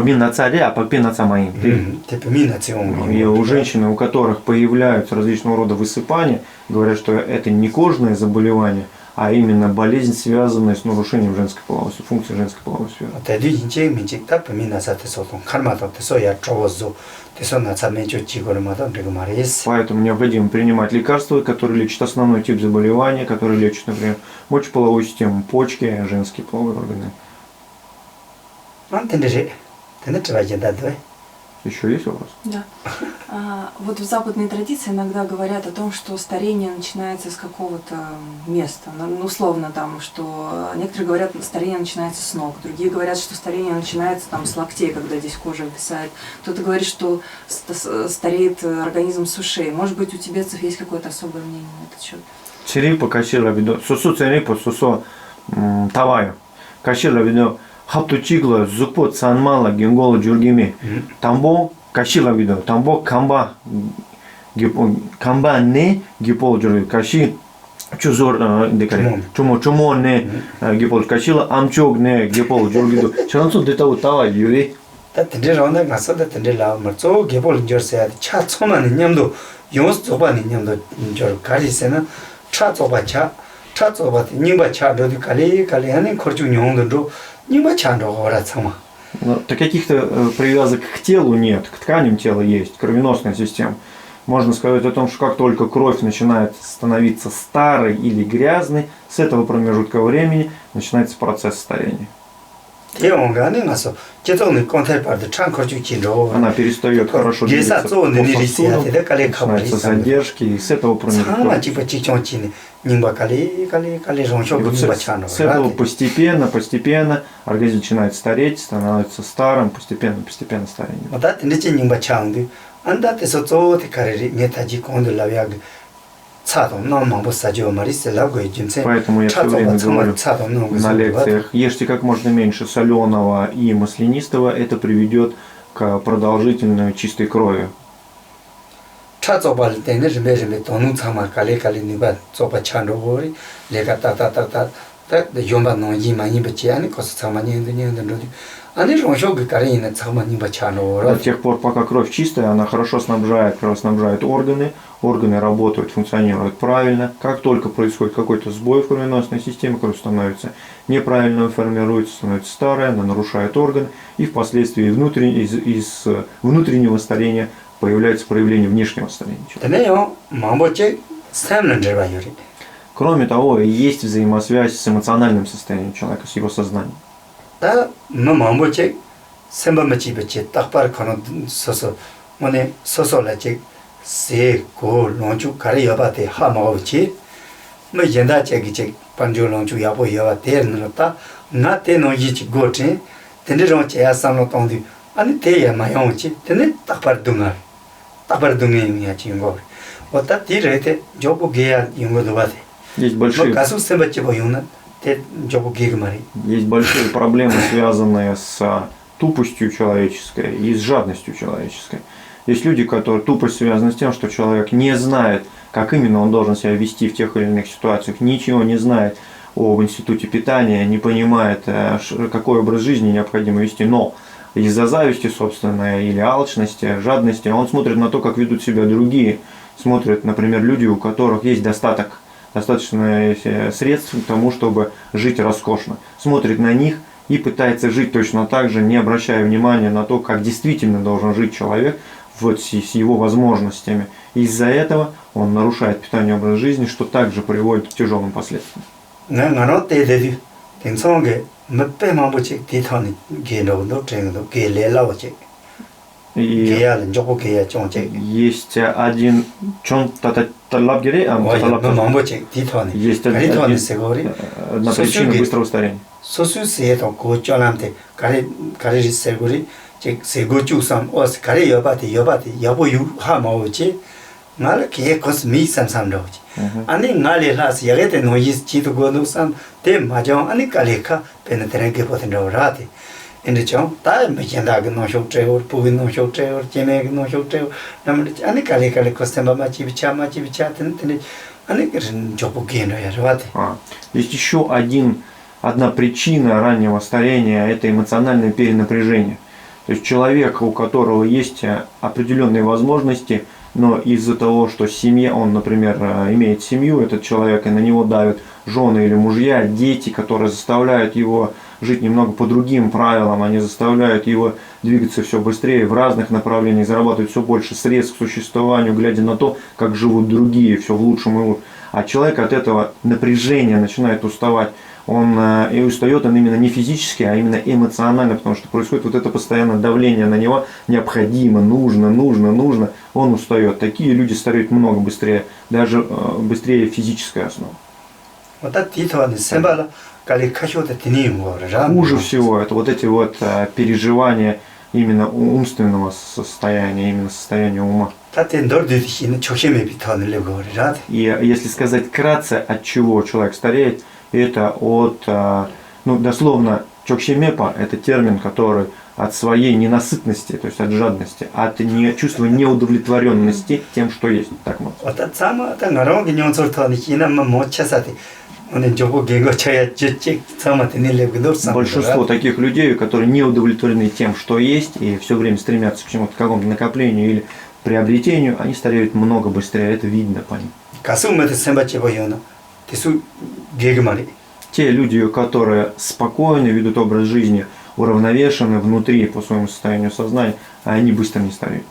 у женщин, у которых появляются различного рода высыпания, говорят, что это не кожное заболевание, а именно болезнь, связанная с нарушением женской половой функции женской половой сферы. Поэтому необходимо принимать лекарства, которые лечат основной тип заболевания, которые лечат, например, мочеполовую систему, почки, женские половые органы. Еще есть вопрос? Да. Вот в западной традиции иногда говорят о том, что старение начинается с какого-то места. Ну, условно там, что некоторые говорят, что старение начинается с ног, другие говорят, что старение начинается там с локтей, когда здесь кожа висает. Кто-то говорит, что стареет организм с ушей. Может быть, у тибетцев есть какое-то особое мнение на этот счет? Церипа кашира видо, сусу церипа, сусу таваю. Кашира видо. Хапту чигла, зукпо цанмала, генгола джургими. Тамбо кашила видео, тамбо камба не гипол джурги. Каши чузор декари. Чумо не гипол кашила, амчог не гипол джургиду. Чанцу детау тава юри. Тендерона гасада тендела марцо гипол джорсе 차 초만 냠도 용스 조반이 냠도 저 가리세나 차 조바차 차 조바 닝바 차도 칼리 하는 거중 용도 Так каких-то привязок к телу нет, к тканям тела есть, кровеносная система. Можно сказать о том, что как только кровь начинает становиться старой или грязной, с этого промежутка времени начинается процесс старения. Она перестает хорошо двигаться по сосудам, начинаются задержки, и с этого промежутка. С этого постепенно организм начинает стареть, становится старым, постепенно старение. Поэтому я все время говорю на лекциях, ешьте как можно меньше соленого и маслянистого, это приведет к продолжительной чистой крови. До тех пор, пока кровь чистая, она хорошо кровоснабжает органы, органы работают, функционируют правильно. Как только происходит какой-то сбой в кровеносной системе, кровь становится неправильно формируется, становится старая, она нарушает органы, и впоследствии из внутреннего старения появляется проявление внешнего старения. Кроме того, есть взаимосвязь с эмоциональным состоянием человека, с его сознанием. 다 뭐뭐지 semba마치 베치 딱발 코너 서서 뭐네 서서라지 세고 론주 가리 여바데 하마오치 뭐 yen다 제기지 반조 론주 야보 여바 데르는다 나테 노이지 고체 텐데로 제야 삼로 동디 아니 데야 마용치 텐데 딱발 둥이야 지고 왔다 디레테 조보 게야 용고도 바데 Есть 뭐 большие, 가수 sem바치 보용나 데 조보 게가 말이 есть большие проблемы, связанные с тупостью человеческой и с жадностью человеческой. Есть люди, которые тупость связана с тем, что человек не знает, как именно он должен себя вести в тех или иных ситуациях, ничего не знает об институте питания, не понимает, какой образ жизни необходимо вести, но из-за зависти собственной или алчности, жадности, он смотрит на то, как ведут себя другие, смотрит, например, люди, у которых есть достаточно средств к тому, чтобы жить роскошно, смотрит на них и пытается жить точно так же, не обращая внимания на то, как действительно должен жить человек вот с его возможностями. Из-за этого он нарушает питание и образ жизни, что также приводит к тяжелым последствиям. 나노 때데디 땡송게 몇배만부지 디터니 게노도 트랭도 게레라오지 И 게야는 조고 게야 좀제 есть один талабгире, 뭐만부지 디터니 есть 가리토니 세고리 одна причина быстрого старения. 소수세도 고절한테 가리리 세고리 제 세고주삼 오스 가리 여바티 여보유 하마오지 날 기에 코스미 삼삼로지 아니 날에 라스 야게데 노이스 지도 고노삼 데 마정 아니 칼레카 페네트랭게 포텐로라티 인데죠 다 메젠다게 노쇼트레오 부긴 노쇼트레오 제메게 노쇼트레오 남리 아니 칼레칼레 코스템바 치비차마 치비차텐테 아니 그런 조보게노야 라티 Есть еще одна причина раннего старения – это эмоциональное перенапряжение. То есть человек, у которого есть определенные возможности, но из-за того, что семья, он, например, имеет семью, этот человек, и на него давят жены или мужья, дети, которые заставляют его жить немного по другим правилам, они заставляют его двигаться все быстрее в разных направлениях, зарабатывать все больше средств к существованию, глядя на то, как живут другие, все в лучшем и лучшем. А человек от этого напряжения начинает уставать. И устает он именно не физически, а именно эмоционально, потому что происходит вот это постоянное давление на него, необходимо, нужно, он устает. Такие люди стареют много быстрее, даже быстрее физической основы. Вот это титоны сембала каликашота тиним говорят. Хуже всего это вот эти вот переживания именно умственного состояния, именно состояния ума. И если сказать вкратце, от чего человек стареет, это от, дословно, чокшемепа – это термин, который от своей ненасытности, то есть от жадности, от чувства неудовлетворенности тем, что есть. Так можно. Большинство таких людей, которые не удовлетворены тем, что есть, и все время стремятся к чему-то, к какому-то накоплению или приобретению, они стареют много быстрее, это видно по ним. Те люди, которые спокойно ведут образ жизни, уравновешены внутри по своему состоянию сознания, они быстро не стареют.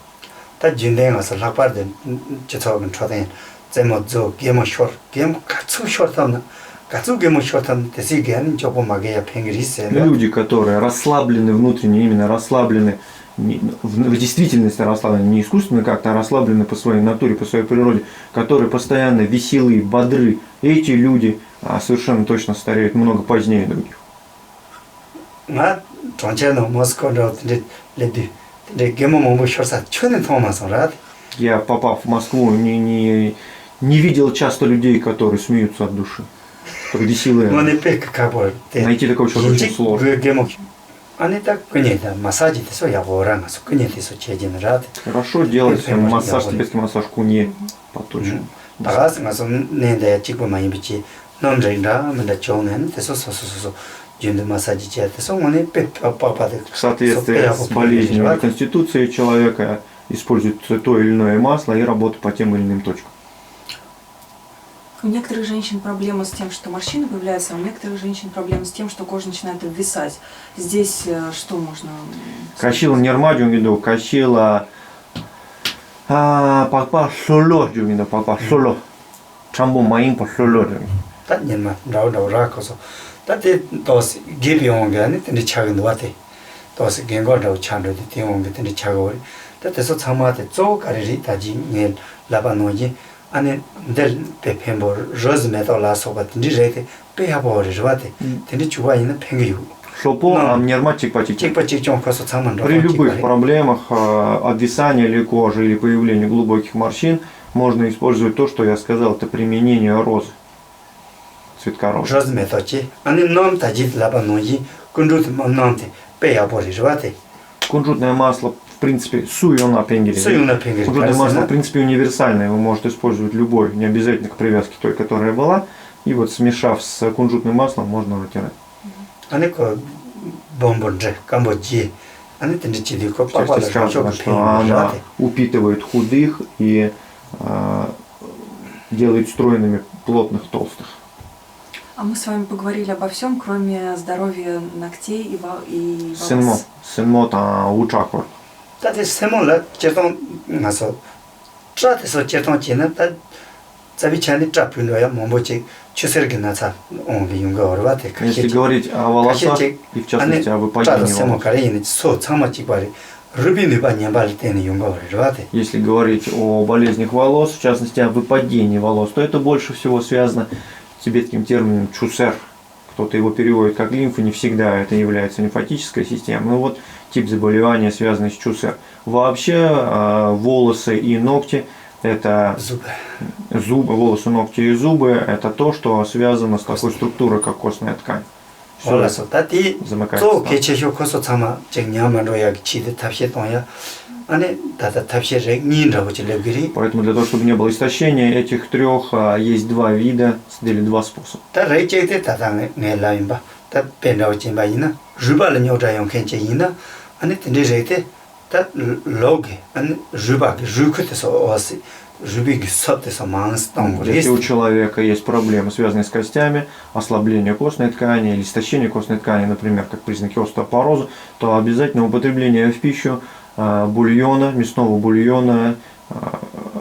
Люди, которые расслаблены внутренне, именно расслаблены, в действительности расслаблены, не искусственно как-то, а расслаблены по своей натуре, по своей природе, которые постоянно веселые, бодры, эти люди совершенно точно стареют много позднее других. Я, попав в Москву, не видел часто людей, которые смеются от души, которые веселые. Найти такого человека очень сложно. Хорошо делать массаж, тибетский массаж кунье поточно. В соответствии с болезнью и конституцией человека используют то или иное масло и работают по тем или иным точкам. У некоторых женщин проблема с тем, что морщины появляются, а у некоторых женщин проблема с тем, что кожа начинает обвисать. Здесь что можно... Кашила нермадиум виду, кашила папа соло, папа соло. Чамбу моим пошлёлёрым. 다 년마 라우라 거서 다데 도스 게비옹게 아니 근데 차근 와테 도스 겐거도 찬도데 티옹게 근데 차고 다데서 참마데 조 가리리 다지 네 라바노지 아니 델 페펜보 로즈메토라서 같은지 레테 페하보르 와테 근데 주와 있는 팽이유 Шопо, амнерматик патик. 칙바칙 좀 거서 참만 При любых проблемах обвисания или кожи, или появления глубоких морщин, можно использовать то, что я сказал, это применение розы. Цветка розы. 로즈메토지 아니 놈 다지 라바노지 군주트 놈한테 페하보르 와테 Кунжутное масло, в принципе, суюна пенгери. 수용나 팽이 Кунжутное масло, в принципе, универсальное. Его может использовать любой, не обязательно к привязке той, которая была. И вот смешав с кунжутным маслом, можно натирать. 아니 그 bom본제 кам보지 아니 근데 지디고 В тексте сказано, что она упитывает худых и делает стройными плотных толстых. А мы с вами поговорили обо всем, кроме здоровья ногтей и волос. Сенмо. Сенмо та учакор. 다들 세몰라 제동 나서 트라트서 제동지는 다 자비찬이 잡힌거야 뭐지 추세르게 나사 온리 용거 어려와대 Если говорить о волосах и в частности о выпадении 세모 волос. 가리니 소 참마지 바리 루비니 바냐발 때는 용거 어려와대 Если говорить о болезнях волос, в частности о выпадении волос, то это больше всего связано с тибетским термином чусер. Кто-то его переводит как лимфа, не всегда это является лимфатической системой. Ну вот тип заболевания, связанный с чусер. Вообще волосы и ногти – это зубы, волосы, ногти и зубы – это то, что связано с такой структурой, как костная ткань. Всё 올라서 다디 замыкается. 또 개체효 코소 참아 정냐만로야 치드 탑시동야 아니 다다 탑시레 닌라고 질레그리 Поэтому для того, чтобы не было истощения этих трех, есть два вида или два способа. 다 레이제데 다당 네라임바 다 벤라고 진바이나 르발은 요자용 켄체이나 아니 텐데제데 다 로게 아니 르바게 르크테서 오시 르비기 섭테서 망스동 Если у человека есть проблемы, связанные с костями, ослабление костной ткани или истощение костной ткани, например, как признаки остеопороза, то обязательно употребление в пищу бульона, мясного бульона,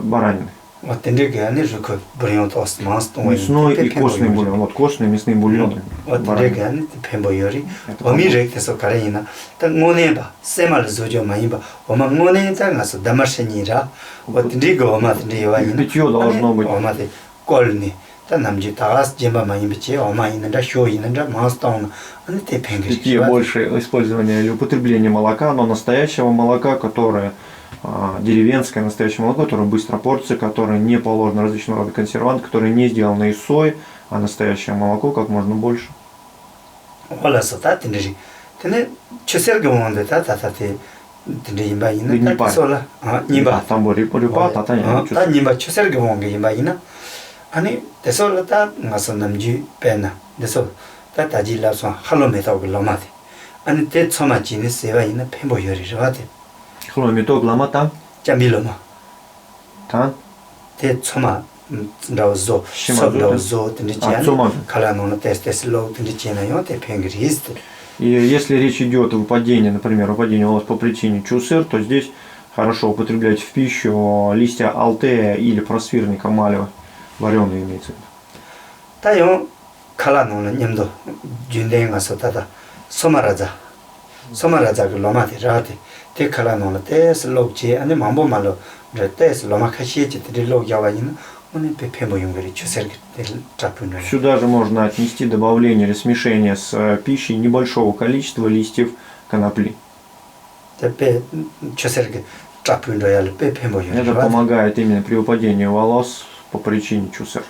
баранины. вот тендеге 아니 르크 브리온토 망스동 Мясной и костный бульон. Вот костные мясные бульоны. вот тенде게 아니 펜보요리 Это 어미렉테서 가레이나 딱 모네바 세말 조조 마이바 어마 모네타 가서 다마르세니라 вот тенде게 어마 тенде와 Их питье должно быть. 어마데 꼴니 다 남지 다스 젬바 마이비치 어마 있는다 쇼 있는다 마스타운 아니 테팽게 Питье больше использования или употребления молока, но настоящего молока, которое деревенское настоящее молоко, которое быстро портится, которое не положено различного рода консервант, которое не сделано из сои, а настоящее молоко как можно больше. 올라서 다 тенде지 тен데 чесер게 мон데 та타테 тен데 임바 있는 다 솔라 아 님바 Там был репа, татаня. 다 님바 чесер게 мон게 임바 있나 아니 데솔다 가서 남지 빼나 데솔 다 다지라서 할로메다고 로마데 아니 데 처마지니 세와 있는 펜보요리라데 Хломиток ламата, 잠빌로마 тан, 데 처마 라우조 소라우조 든지지안 소마. 칼라노나 테스테슬로 든지지나요 데 팽그리스트 И если речь идет о выпадении, например, выпадении волос по причине чусер, то здесь хорошо употреблять в пищу листья алтея или просвирника малева, вареные имеется в виду. 다요 칼라노나 냠도 준데에 가서 다다 소마라자 그 로마데라데 데 칼라노나 테슬로지 아니 mambo말로 레테스 로마카시에지 드릴로 야와인 오늘 페페모 용거리 주ሰር게 잡는 Сюда же можно отнести добавление или смешение с пищей небольшого количества листьев конопли. теперь 주ሰር게 잡는 рояль 페페모 Это 용거리 помогает именно при выпадении волос по причине чусер.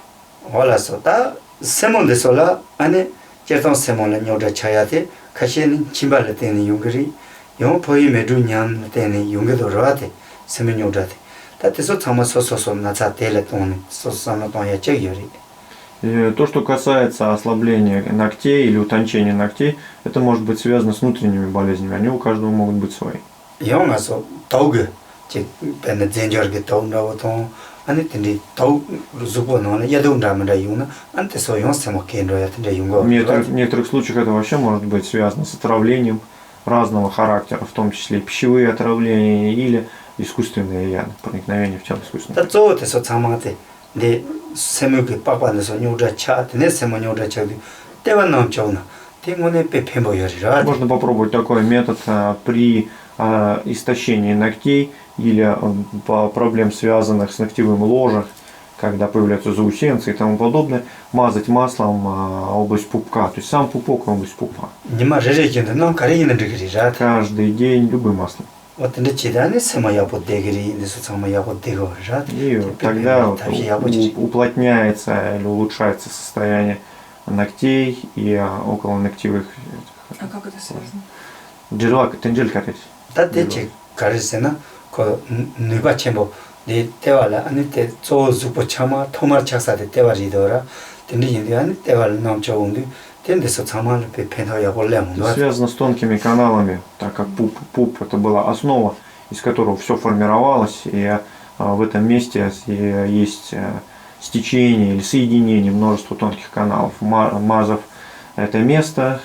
올라서 다 세몬데솔라 아니 제동 세몬을 녀자 차야데 카시는 침발레 되는 용거리 용 보이 메두냠 되는 용거도 로아데 세몬 녀자데 다테서 참아서서서 나자 텔레톤 소사나 돈야 제기리 И то, что касается ослабления ногтей или утончения ногтей, это может быть связано с внутренними болезнями. Они у каждого могут быть свои. 용아서 도그 제 벤데 젠저게 도나오통 아니 근데 도 루즈보노나 야동다마다 용나 안테서 용세모 켄로야 근데 용거 В некоторых случаях это вообще может быть связано с отравлением разного характера, в том числе и пищевые отравления или искусственные яды, проникновение в тело искусственного. 다 쪼테서 참아데 네 세무게 빠빠내서 요자 차 네 세무 요자 차도 때만 넘쳐나 땡원에 빼패모여리라 Можно попробовать такой метод при истощении ногтей или по проблем, связанных с ногтевым ложем, когда появляются заусенцы и тому подобное, мазать маслом область пупка, то есть сам пупок и область пупка. 니마 레레견도 넌 가리는 데그리라 Каждый день любым маслом. 어떤 지단에 세마야고 데그리 인데서 세마야고 데고라 И тогда уплотняется или улучшается состояние ногтей и около ногтевых. А как это связано? Джерла, тенджель кареть. 따뜻히 가르세나 그 누가 쳔보 네 때와라 아니 때 조수부 참아 토마 착사데 때와리더라 근데 인데 아니 때와를 넘 좋은데 텐데서 참아를 배편하여 볼래면 Связано с тонкими каналами, так как пуп это была основа, из которого все формировалось, и в этом месте есть стечение или соединение множества тонких каналов. Мазав это место,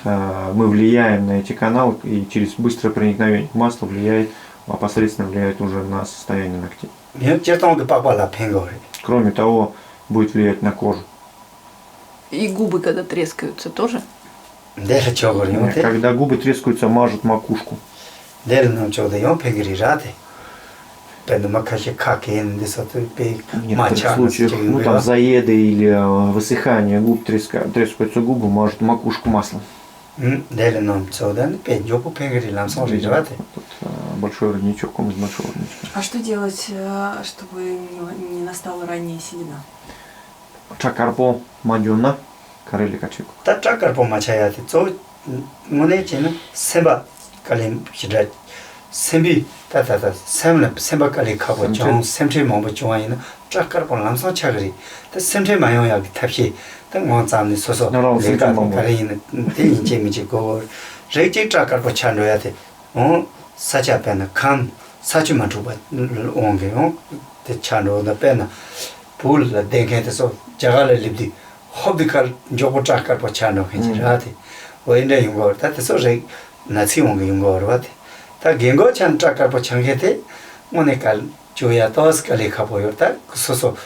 мы влияем на эти каналы, и через быстрое проникновение масла опосредственно влияет уже на состояние ногтей. Кроме того, будет влиять на кожу. И губы, когда трескаются, тоже? Когда губы трескаются, мажут макушку. Нет, в некоторых случаях, ну там заеды или высыхание губ, трескаются губы, мажут макушку маслом. Тут большой родничок, он из большого родничка. А что делать, чтобы не настала ранняя седина? Чакарпо мадюна, карели качек. Чакарпо мачаяти, то монечина семба калим хидрат. Семби тата семба кали кабо 정 сем체 мобо 좋아이나 чакарпо 람서 차그리. 또 сем체 마요야 탑시 딱 원자는 소소 내가 발이는 대인제 미지고 제제 чакарпо 찬로야데. 사자변의 감 사주만 두번 온게요. 대 찬로나 빼나 불라 댕게서 자갈을 립디 호비칼 조고 чакарпо 찬로 괜찮아데. 왜인데 이거 다서 제 나치 온게 이거 알아데. 다 겐고 찬 чакарпо 창게데 오네칼 조야 도스칼이 가보요다 소소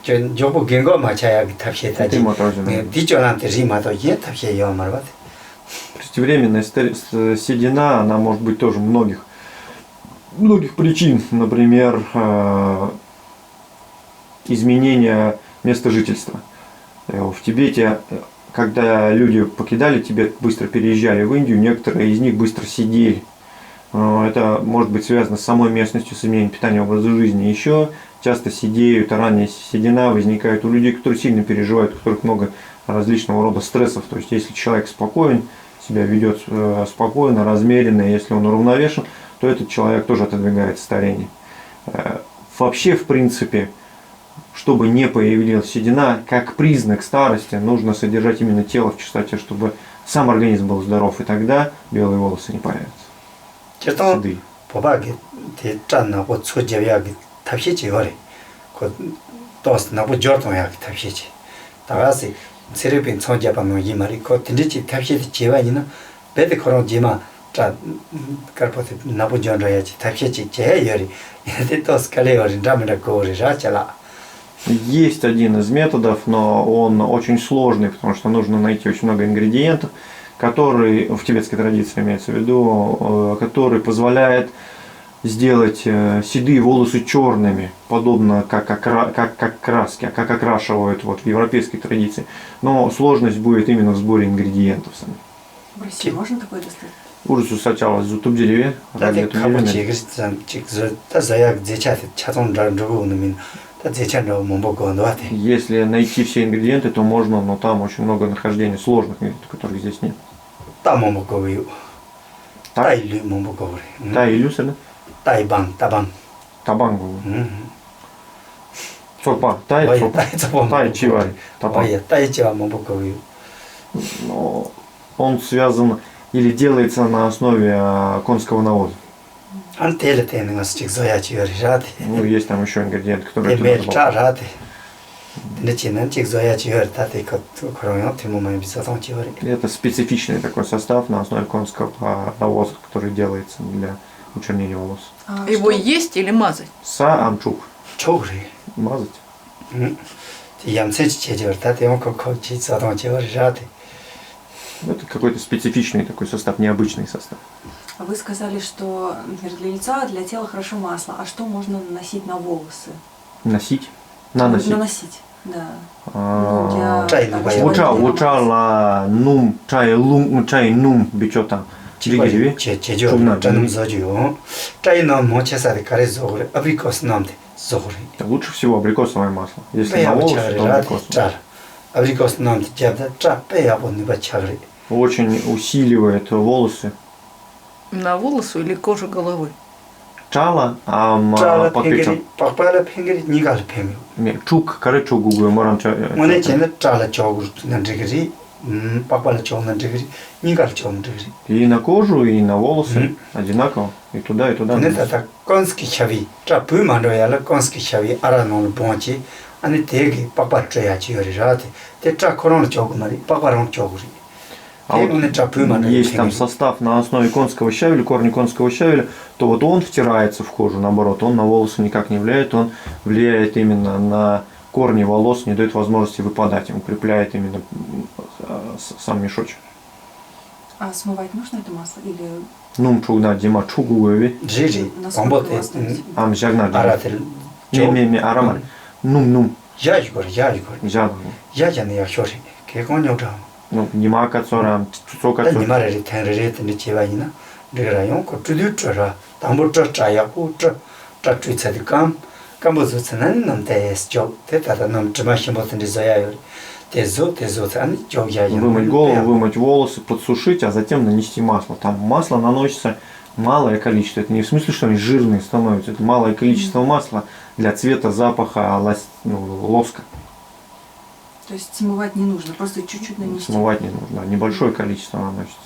조보 겐고 마차야 탑시다지. 디조한테 리마도 예 탑시요 말바데. Преждевременная седина, она может быть тоже многих причин. Например, изменение места жительства. В Тибете, когда люди покидали Тибет, быстро переезжали в Индию, некоторые из них быстро сидели. Это может быть связано с самой местностью, с изменением питания, образа жизни. Еще часто сидеют, ранняя седина возникает у людей, которые сильно переживают, у которых много различного рода стрессов. То есть, если человек спокоен, себя ведет спокойно, размеренно, если он уравновешен, то этот человек тоже отодвигает старение. Вообще, в принципе, чтобы не появилась седина, как признак старости, нужно содержать именно тело в чистоте, чтобы сам организм был здоров, и тогда белые волосы не появятся. Седые. 세르빈 손잡아면 이 말이 그 든지 탑시의 제반이나 배드 그런 제마 자 갈포트 나부전어야지 탑시지 제열이 이때 또 스칼레어린 라면을 고르자잖아. Есть один из методов, но он очень сложный, потому что нужно найти очень много ингредиентов, который в тибетской традиции имеется в виду, который позволяет сделать седые волосы черными, подобно как краски, как окрашивают вот в европейской традиции. Но сложность будет именно в сборе ингредиентов самих. В России можно такое достать? Урусу сначала зутуб дереве, ради кабачи, если найти все ингредиенты, то можно, но там очень много нахождения сложных ингредиентов, которых здесь нет. Тайлюсер, Табан. Табангу. Цопа, тай чивари. Но он связан или делается на основе конского навоза. Ну, есть там еще ингредиенты, которые это специфичный такой состав на основе конского навоза, который делается для учернения волос. Его есть или мазать? Са амчук. Чогри. Мазать. ямцеч чедер, да, ты как чить задом чеваржаты. Это какой-то специфичный такой состав, необычный состав. А вы сказали, что, например, для лица, для тела хорошо масло. А что можно наносить на волосы? Носить? Наносить. Наносить, да. А, Ну, для чай того, любая. чтобы Уча, отделить учала нум, чай нум, бичота. Чигири, чедер, Чубна, жаным зодю. Чай нам мочесады каре зогры, абрикос намды зогры. лучше всего абрикосовое масло. Если на волосы, то абрикосовое. чар. Абрикос намды джабда ча, пеябо не бачагры. Очень усиливает волосы. На волосу или кожу головы? Чала, Чала подпича. пенгери, пахпала пенгери, нигал пенгери. Чук, каре чугу, морам Моне чене чала чогур нанджигри, пахпала чог нанджигри, нигал чог нанджигри. И на кожу, и на волосы одинаково. И туда, и туда. Ne tata konski chavi, tra pumando yala konski chavi aranon bonchi, ane tegi papa treya chiori rate, te tra koron chogumari, papa ron choguri. А вот есть там состав на основе конского щавеля, корни конского щавеля, то вот он втирается в кожу, наоборот, он на волосы никак не влияет, он влияет именно на корни волос, не дает возможности выпадать, он укрепляет именно сам мешочек. А смывать нужно это масло или Нум чугна дима чугуеви, Jiri, насколько kombote, его оставить? ам жагна дима. aratel, Ме арамар. Нум, ya yugor, жагна. ya jane ya shori, ke konyo da. Ну, дима кацорам, цуцо Ta кацор. nimare tenre tene chevayina, degara yon ko tudu tra, tambo tra chaya ko tra tsadi kambo zo tsanan nam te es jog, te tata nam chima shimbo tene zaya yori. Te zo tsani jog ya yon. Вымыть голову, вымыть волосы, подсушить, а затем нанести масло. Там масло наносится малое количество. Это не в смысле, что они жирные становятся. Это малое количество масла для цвета, запаха, лоска. То есть смывать не нужно, просто чуть-чуть нанести. Смывать не нужно. Небольшое количество наносится.